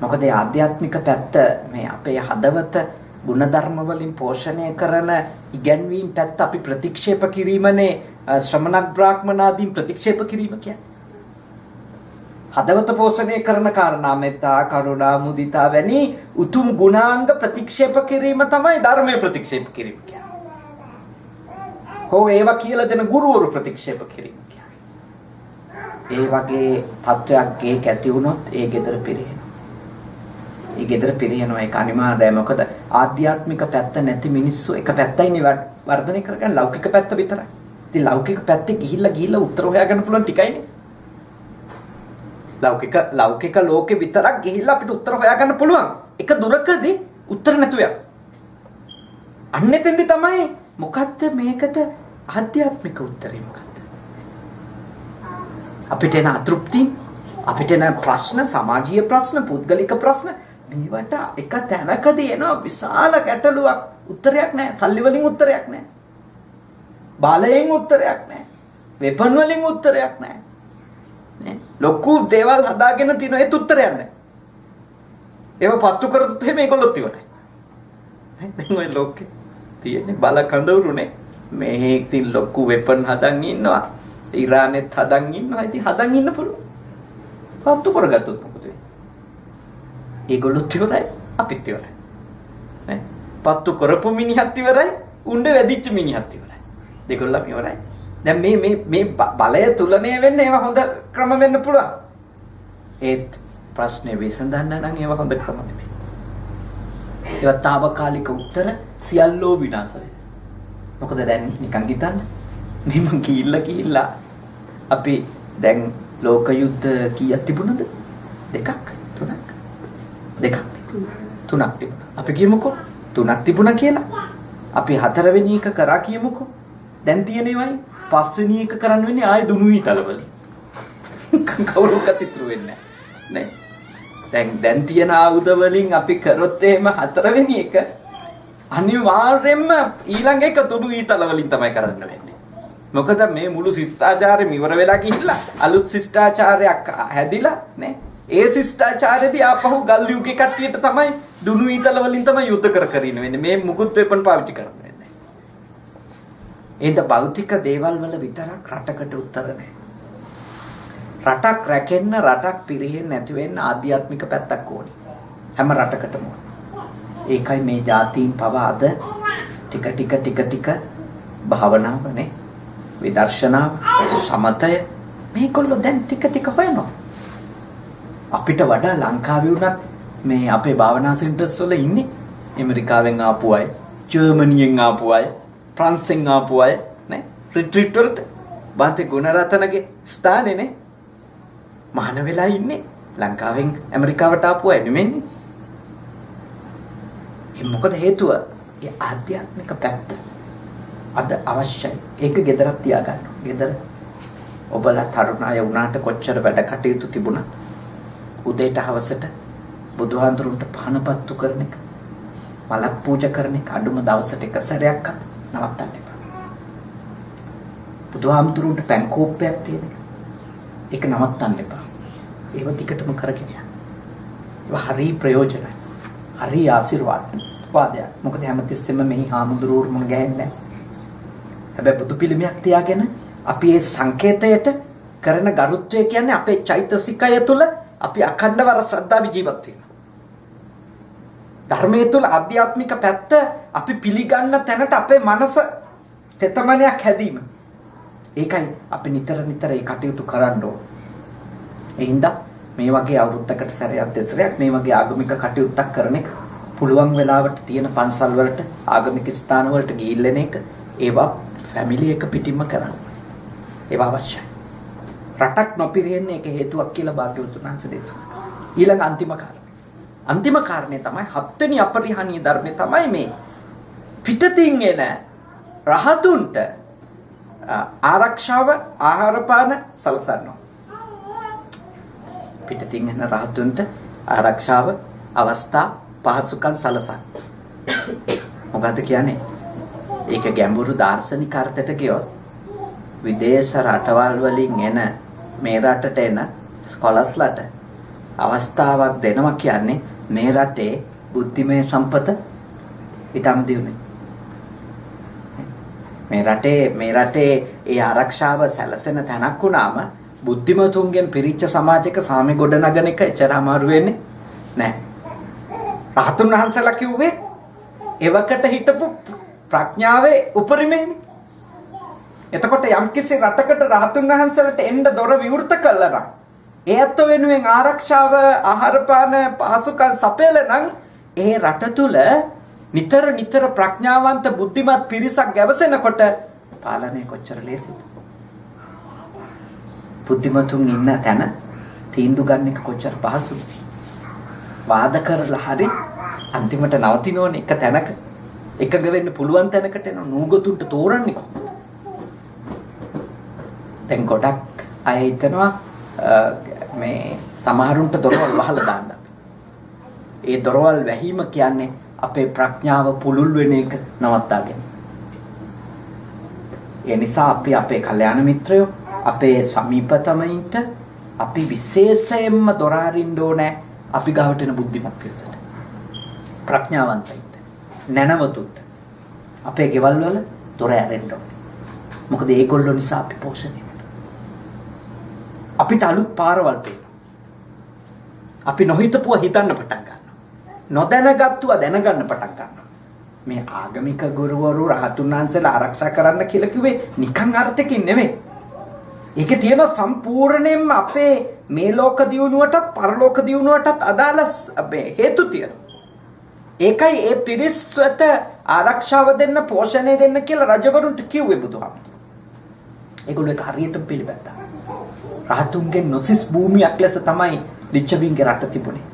[SPEAKER 1] මොකද ඒ ආධ්‍යාත්මික පැත්ත මේ අපේ හදවත ගුණධර්ම වලින් පෝෂණය කරන ඉගැන්වීම් පැත්ත අපි ප්‍රතික්ෂේප කිරීමනේ ශ්‍රමණක් බ්‍රාහ්මනාදීන් ප්‍රතික්ෂේප කිරීම කියන්නේ. හදවත පෝෂණය කරන කාරණා මෙත්තා, කරුණා, මුදිතා වැනි උතුම් ගුණාංග ප්‍රතික්ෂේප කිරීම තමයි ධර්මයේ ප්‍රතික්ෂේප කිරීම කියන්නේ. හෝ ඒවා කියලා දෙන ගුරුවරු ප්‍රතික්ෂේප කිරීම කියන්නේ. ඒ වගේ තත්වයක් ගේක ඇති වුණොත් ඒ ගෙදර පිරිනව. ඒ ගෙදර පිරිනව ඒක අනිවාර්යයි. මොකද ආධ්‍යාත්මික පැත්ත නැති මිනිස්සු එක පැත්තයිනේ වර්ධනය කරගන්න ලෞකික පැත්ත විතරයි. ඉතින් ලෞකික පැත්තේ ගිහිල්ලා උත්තර හොයාගන්න පුළුවන් ටිකයිනේ. ලෞකික ලෝකේ විතරක් ගිහිල්ලා අපිට උත්තර හොයාගන්න පුළුවන්. එක දුරකදී උත්තර නැතුව යනවා. අන්න එතෙන්දි තමයි මොකක්ද මේකට ආධ්‍යාත්මික උත්තරේ මොකක්ද? අපිට එන අතෘප්ති, අපිට එන ප්‍රශ්න, සමාජීය ප්‍රශ්න, පුද්ගලික ප්‍රශ්න මේවට එක තැනකදී එන විශාල ගැටලුවක් උත්තරයක් නැහැ. සල්ලි වලින් උත්තරයක් නැහැ. බලයෙන් උත්තරයක් නැහැ. වෙපන් වලින් උත්තරයක් නැහැ. නේ? ලොකු දේවල් හදාගෙන තිනු ඒත් උත්තරයක් නැහැ. ඒව පත්තු කරතොත් එහෙම ඒගොල්ලොත් ඉවරයි. නේ? දැන් ඔය ලෝකේ තියෙන්නේ බල කඳවුරුනේ. මේ ඉතින් ලොකු වෙපන් හදන් ඉන්නවා. ඉරානෙත් හදන් ඉන්නවා. ඉතින් හදන් ඉන්න පුළුවන්. පත්තු කරගත්තොත් මොකද වෙන්නේ? ඒගොල්ලොත් ඉවරයි, අපිත් ඉවරයි. නේ? පත්තු කරපු මිනිහත් ඉවරයි, උණ්ඩ වැදිච්ච මිනිහත් ඉවරයි. දෙගොල්ලම ඉවරයි. දැන් මේ බලය තුලණය වෙන්න ඒවා හොඳ ක්‍රම වෙන්න පුළුවන්. ඒත් ප්‍රශ්නේ විසඳන්න නම් ඒවා හොඳ ක්‍රම නෙමෙයි. ඒවා తాවකාලික උත්තර සියල්ලෝ විනාශ වෙනවා. මොකද දැන් නිකන් හිතන්න මෙහෙම ගිහිල්ලා අපි දැන් ලෝක යුද්ධ කීයක් තිබුණද? දෙකක් තුනක් තිබුණා. අපි කියමුකෝ තුනක් තිබුණා කියලා. අපි හතරවෙනි එක කරා කියමුකෝ. දැන් තියෙනවයි පස්වෙනි එක කරන්න වෙන්නේ ආයෙ දුනු ඊතල වලින්. කවුරුකත් ඉතුරු වෙන්නේ නැහැ. දැන් තියෙන ආයුධ වලින් අපි කරොත් එහෙම හතරවෙනි එක අනිවාර්යෙන්ම ඊළඟ එක දුනු ඊතල වලින් තමයි කරන්න වෙන්නේ. මොකද මේ මුළු ශිෂ්ටාචාරෙම ඉවර වෙලා ගිහිල්ලා අලුත් ශිෂ්ටාචාරයක් හැදිලා නේ. ඒ ශිෂ්ටාචාරෙදී ආපහු ගල් යුගයේ කට්ටියට තමයි දුනු ඊතල වලින් තමයි යුද්ධ කර ඉන්න වෙන්නේ. මේ මුකුත් වෙපන් පාවිච්චි කරන්න වෙන්නේ. ඒද භෞතික දේවල් වල විතරක් රටකට උත්තර නැහැ. රටක් රැකෙන්න, රටක් පිරිහෙන්න නැති වෙන්න ආධ්‍යාත්මික පැත්තක් ඕනේ. හැම රටකටම ඕනේ. ඒකයි මේ ජාතීන් පව අද ටික භාවනාවනේ, විදර්ශනාව, සමතය මේගොල්ලෝ දැන් ටික හොයනවා. අපිට වඩා ලංකාවේ උනත් මේ අපේ භාවනා සෙන්ටර්ස් වල ඉන්නේ ඇමරිකාවෙන් ආපු අය, ජර්මනියෙන් ආපු අය, ප්‍රංශෙන් ආපු අය නේ, රිට්‍රීට් වලට බන්තේ ගුණරතනගේ ස්ථානේනේ මහාන වෙලා ඉන්නේ. ලංකාවෙන් ඇමරිකාවට ආපු අය නෙමෙයි. මොකද හේතුව ඒ ආධ්‍යාත්මික පැත්ත අද අවශ්‍යයි. ඒක ගෙදරක් තියාගන්න. ගෙදර ඔබලා තරුණ අය වුණාට කොච්චර වැඩ කටයුතු තිබුණා. උදේට හවසට බුදුහාඳුරුන්ට පහනපත්තු කරන එක, මලක් පූජා කරන එක අඩුම දවසට එක සැරයක්වත් නවත්තන්න එපා. බුදුහාඳුරුන්ට පැන් කෝප්පයක් තියෙන එක. ඒක නවත්තන්න එපා. ඒව ටිකටම කරගෙන යන්න. ඒව හරි ප්‍රයෝජනයි. හරි ආශිර්වාදයක්. මොකද හැමතිස්සෙම මෙහි හාමුදුරුවෝ මුණ ගැහෙන්නේ නැහැ. හැබැයි බුදු පිළිමයක් තියාගෙන අපි මේ සංකේතයට කරන ගරුත්වය කියන්නේ අපේ චෛතසිකය තුළ අපි අඛණ්ඩව ශ්‍රද්ධාව ජීවත් වෙනවා. ධර්මයේ තුල ආධ්‍යාත්මික පැත්ත අපි පිළිගන්න තැනට අපේ මනස තෙතමනයක් හැදීම. ඒකයි අපි නිතර ඒ කටයුතු කරන්න ඕන. ඒ හින්දා මේ වගේ අවුරුද්දකට සැරයක් දෙසරයක් මේ වගේ ආගමික කටයුත්තක් කරන එක පුළුවන් වෙලාවට තියෙන පන්සල් වලට ආගමික ස්ථාන වලට ගිහිල්ලෙන එක ඒවා ෆැමිලි එක පිටින්ම කරන්න. ඒවා අවශ්‍යයි. රටක් නොපිරෙන්නේ ඒක හේතුවක් කියලා භාග්‍යවතුන් වහන්සේ දේශනා. ඊළඟ අන්තිම කාරණේ තමයි හත්වෙනි අපරිහානීය ධර්මය තමයි මේ පිටතින් එන රහතුන්ට ආරක්ෂාව ආහාර පාන සලසනවා. පිටතින් එන රහතුන්ට ආරක්ෂාව අවස්ථා පහසුකම් සලසන. මොකද්ද කියන්නේ? ඒක ගැඹුරු දාර්ශනික අර්ථයට ගියොත් විදේශ රටවල් වලින් එන මේ රටට එන ස්කොලර්ස්ලාට අවස්ථාවක් දෙනවා කියන්නේ මේ රටේ බුද්ධිමය සම්පත ඊටම දියුනේ. මේ රටේ ඒ ආරක්ෂාව සැලසෙන තැනක් වුණාම බුද්ධිමතුන්ගෙන් පිරිච්ච සමාජයක සාමය ගොඩනගන එක එච්චර අමාරු වෙන්නේ නැහැ. රහතුන් වහන්සේලා කිව්වේ එවකට හිටපු ප්‍රඥාවේ උපරිමයිනේ. එතකොට යම්කිසි රටකට රහතුන් වහන්සේලාට එන්න දොර විවෘත කළා නම් ඒ අත්ව වෙනුවෙන් ආරක්ෂාව ආහාර පාන පහසුකම් සපයලා නම් ඒ රට තුල නිතර ප්‍රඥාවන්ත බුද්ධිමත් පිරිසක් ගැවසෙනකොට පාලනය කොච්චර ලේසිද? බුද්ධිමතුන් ඉන්න තැන තීන්දුව ගන්න එක කොච්චර පහසුද? වාද කරලා හරි අන්තිමට නවතින ඕනේ එක තැනක එකග වෙන්න පුළුවන් තැනකට එන නූගතුන්ට තෝරන්නේ කොහොමද? දැන් ගොඩක් අය හිතනවා මේ සමහරුන්ට දොරවල් වහලා දාන්න. ඒ දොරවල් වැහිම කියන්නේ අපේ ප්‍රඥාව පුළුල් වෙන එක නවත්තාගෙන. ඒ නිසා අපි අපේ කල්යාණ මිත්‍රයෝ අපේ සමීපතමයින්ට අපි විශේෂයෙන්ම දොර අරින්න ඕනේ අපි ගාවට එන බුද්ධිමත් පිරිසට. ප්‍රඥාවන්තයින්ට, නැනවතුන්ට අපේ ගෙවල් වල දොර ඇරෙන්න ඕනේ. මොකද ඒගොල්ලෝ නිසා අපි පෝෂණය අපිට අලුත් පාරවල් පේනවා. අපි නොහිතපුවා හිතන්න පටන් ගන්නවා. නොදැනගත්තුවා දැනගන්න පටන් ගන්නවා. මේ ආගමික ගුරුවරු රහතුන් වහන්සේලා ආරක්ෂා කරන්න කියලා කිව්වේ නිකන් අර්ථකින් නෙමෙයි. ඒකේ තියෙන සම්පූර්ණයෙන්ම අපේ මේ ලෝක දියුණුවටත් පරලෝක දියුණුවටත් අදාළ හේතු තියෙනවා. ඒකයි ඒ පිරිස්වත ආරක්ෂාව දෙන්න පෝෂණය දෙන්න කියලා රජවරුන්ට කිව්වේ බුදුහාමුදුරුවෝ. ඒගොල්ලෝ ඒක හරියට පිළිගත්තා. රහතුන්ගේ නොසිස් භූමියක් ලෙස තමයි ලිච්ඡවීන්ගේ රට තිබුණේ.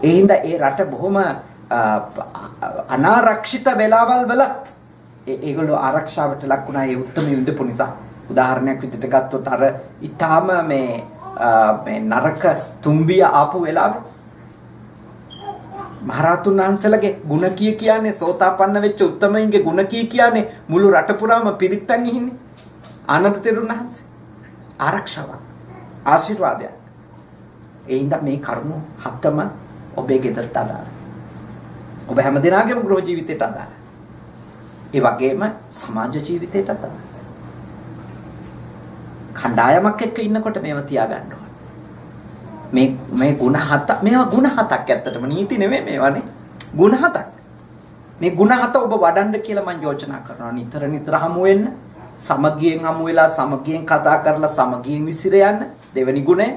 [SPEAKER 1] ඒ හින්දා ඒ රට බොහොම අනාරක්ෂිත වෙලාවල් වලත් ඒගොල්ලෝ ආරක්ෂාවට ලක් වුණා. ඒ උත්තම යුද්ධ නිසා උදාහරණයක් විදිහට ගත්තොත් අර ඊටාම මේ නරක තුම්බිය ආපු වෙලාවේ මහරහතුන් වහන්සේලාගේ ගුණ කියන්නේ සෝතාපන්න වෙච්ච උත්තමයින්ගේ ගුණ කියන්නේ මුළු රට පුරාම පිරිත් පැන් ඉන්නේ. ආනන්ද තෙරුන් වහන්සේ ආරක්ෂාවක් ආශිර්වාදයක්. ඒ හින්දා මේ කරුණු හතම ඔබේ ගෙදරට අදාළයි. ඔබ හැමදෙනාගේම ගෘහ ජීවිතයට අදාළයි. ඒ වගේම සමාජ ජීවිතයට අදාළයි. කණ්ඩායමක් එක්ක ඉන්නකොට මේවා තියාගන්න ඕන. මේ ගුණ හත මේවා ගුණ හතක් ඇත්තටම නීති නෙමෙයි මේවානේ. ගුණ හතක්. මේ ගුණ හත ඔබ වඩන්න කියලා මම යෝජනා කරනවා. නිතර හමු වෙන්න. සමගියෙන් හමු වෙලා සමගියෙන් කතා කරලා සමගියෙන් විසිර යන්න. දෙවෙනි ගුණය.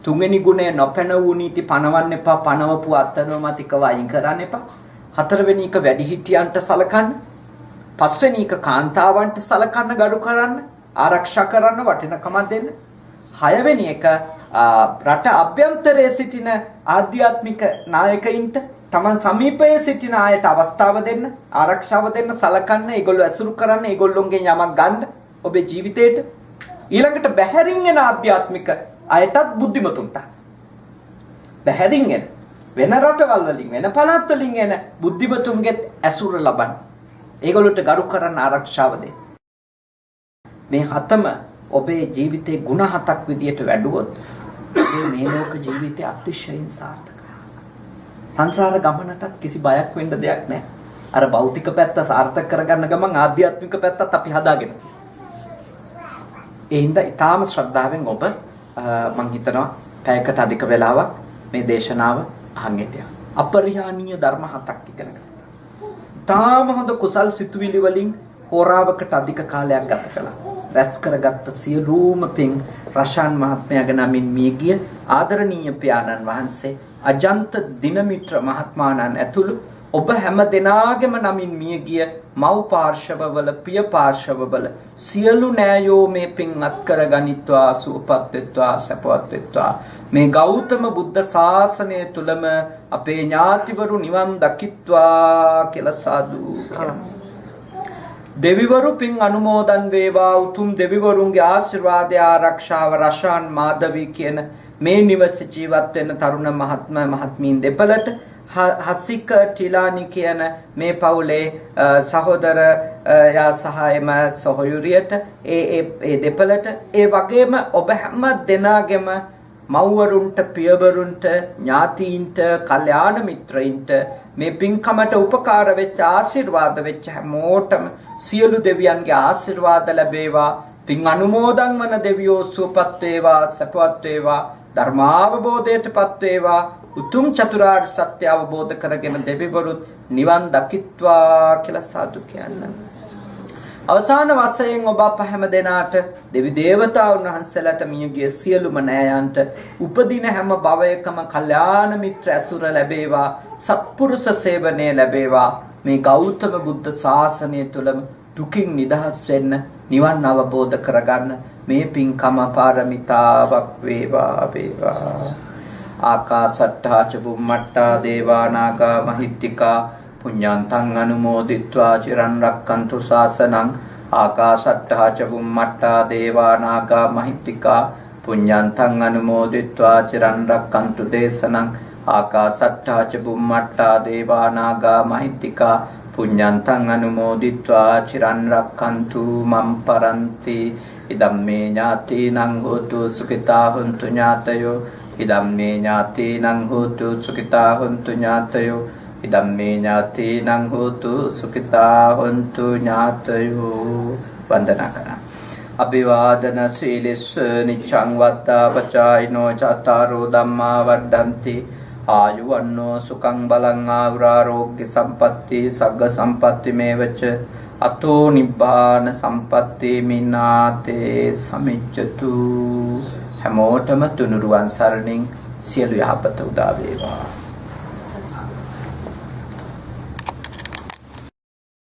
[SPEAKER 1] තුන්වෙනි ගුණය නොපැන වූ නීති පනවන්න එපා. පනවපු අත්නෝමතිකව අයින් කරන්න එපා. හතරවෙනි එක වැඩිහිටියන්ට සලකන්න. පස්වෙනි එක කාන්තාවන්ට සලකන්න ගරු කරන්න. ආරක්ෂා කරන්න වටිනකමක් දෙන්න. හයවෙනි එක රට අභ්‍යන්තරයේ සිටින ආධ්‍යාත්මික නායකයින්ට තමන් සමීපයේ සිටින අයට අවස්ථාව දෙන්න, ආරක්ෂාව දෙන්න, සලකන්න, ඒගොල්ලෝ ඇසුරු කරන්න, ඒගොල්ලොන්ගෙන් යමක් ගන්න ඔබේ ජීවිතේට. ඊළඟට බැහැරින් එන ආධ්‍යාත්මික අයටත් බුද්ධිමතුන්ට බැහැරින් එන වෙන රටවල් වලින් වෙන පළාත් වලින් එන බුද්ධිමතුන්ගෙත් ඇසුර ලබන්න. ඒගොල්ලොන්ට ගරු කරන්න, ආරක්ෂාව දෙන්න. මේ හතම ඔබේ ජීවිතේ ಗುಣ හතක් විදියට වැඩුවොත් ඔබේ මේ ලෝක ජීවිතය අතිශයින් සාර්ථකයි. සංසාර ගමනටත් කිසි බයක් වෙන්න දෙයක් නැහැ. අර භෞතික පැත්ත සාර්ථක කරගන්න ගමන් ආධ්‍යාත්මික පැත්තත් අපි හදාගෙන තියෙනවා. ඒ හින්දා ඊටාම ශ්‍රද්ධාවෙන් ඔබ මං හිතනවා පැයකට අධික වෙලාවක් මේ දේශනාව අහන් හිටියා. අපරිහානීය ධර්ම හතක් ඉගෙන ගත්තා. ඊටාම හොඳ කුසල් සිතුවිලි වලින් හෝරාවකට අධික කාලයක් ගත කළා. රැස් කරගත්ත සියලුම පින් රෂාන් මහත්මයාගේ නමින් මියගිය ආදරණීය පියාණන් වහන්සේ අජන්ත දිනමිත්‍ර මහත්මාණන් ඇතුළු ඔබ හැම දෙනාගේම නමින් මියගිය මව් පාර්ශවවල, පිය පාර්ශවවල සියලු නෑයෝ මේ පින් අත්කර ගනිත්වා, සුවපත් වෙත්වා, සැපවත් වෙත්වා. මේ ගෞතම බුද්ධ ශාසනය තුලම අපේ ඥාතිවරු නිවන් දකිත්වා කියලා සාදු. දෙවිවරු පින් අනුමෝදන් වේවා. උතුම් දෙවිවරුන්ගේ ආශිර්වාදය, ආරක්ෂාව රෂාන් මාධවී කියන මේ නිවස ජීවත් වෙන තරුණ මහත්මයා මහත්මීන් දෙපළට, හසික ටිලානි කියන මේ පවුලේ සහෝදර යා සහායම සොහොයුරියට, ඒ දෙපළට, ඒ වගේම ඔබ හැම දෙනාගේම මව්වරුන්ට, පියවරුන්ට, ඥාතීන්ට, කල්යාණ මිත්‍රයින්ට මේ පින්කමට උපකාර වෙච්ච, ආශිර්වාද වෙච්ච හැමෝටම සියලු දෙවියන්ගේ ආශිර්වාද ලැබේවා. පින් අනුමෝදන් වන දෙවියෝ සුවපත් වේවා, සැපවත් වේවා, ධර්මාවබෝධයටපත් වේවා. උතුම් චතුරාර්ය සත්‍ය අවබෝධ කරගෙන දෙවිවරුත් නිවන් දකිත්වා කියලා සාදු කියන්න. අවසාන වශයෙන් ඔබ අප හැම දෙනාට, දෙවි දේවතාවුන් වහන්සේලාට, මියගිය සියලුම නෑයන්ට උපදින හැම භවයකම කල්යාණ මිත්‍ර ඇසුර ලැබේවා, සත්පුරුෂ සේවනය ලැබේවා. මේ ගෞතම බුද්ධ ශාසනය තුලම දුකින් නිදහස් වෙන්න, නිවන් අවබෝධ කරගන්න මේ පින්කම පාරමිතාවක් වේවා වේවා. ආකාසට්ඨා ච බුම්මට්ඨා දේවා නාග මහිත්‍තිකා පුඤ්ඤාන්තං අනුමෝදිත්වා චිරන් රක්칸තු ශාසනං. ආකාසට්ඨා ච බුම්මට්ඨා දේවා නාග මහිත්‍තිකා පුඤ්ඤාන්තං අනුමෝදිත්වා චිරන් රක්칸තු දේශනං. ආකාසට්ඨා ච බුම්මට්ඨා දේවා නාග මහිත්‍තිකා පුඤ්ඤාන්තං අනුමෝදිත්වා චිරන් රක්칸තු මම් පරන්ති. ඉදම්මේ ඥාතිනං හෝතු සුඛිතා හොන්තු ඥාතයෝ. ඉදම්මේ ඥාතිනං හෝතු සුඛිතා හොන්තු ඥාතයෝ. ඉදම්මේ ඥාතිනං හෝතු සුඛිතා හොන්තු ඥාතයෝ. වන්දනා කරා. අභිවාදන සීලස්ස නිච්ඡං වත්තා පචායිනෝ චතරෝ ධම්මා වඩ්ඩಂತಿ. ආයුවන්නෝ සුඛං බලං ආයුරාෝග්‍ය සම්පatti සග්ග සම්පatti මේවච අතෝ නිබ්බාන සම්පatti මිනාතේ සමිච්ඡතු. හැමෝටම තුනුරුවන් සරණින් සියලු යහපත උදා වේවා.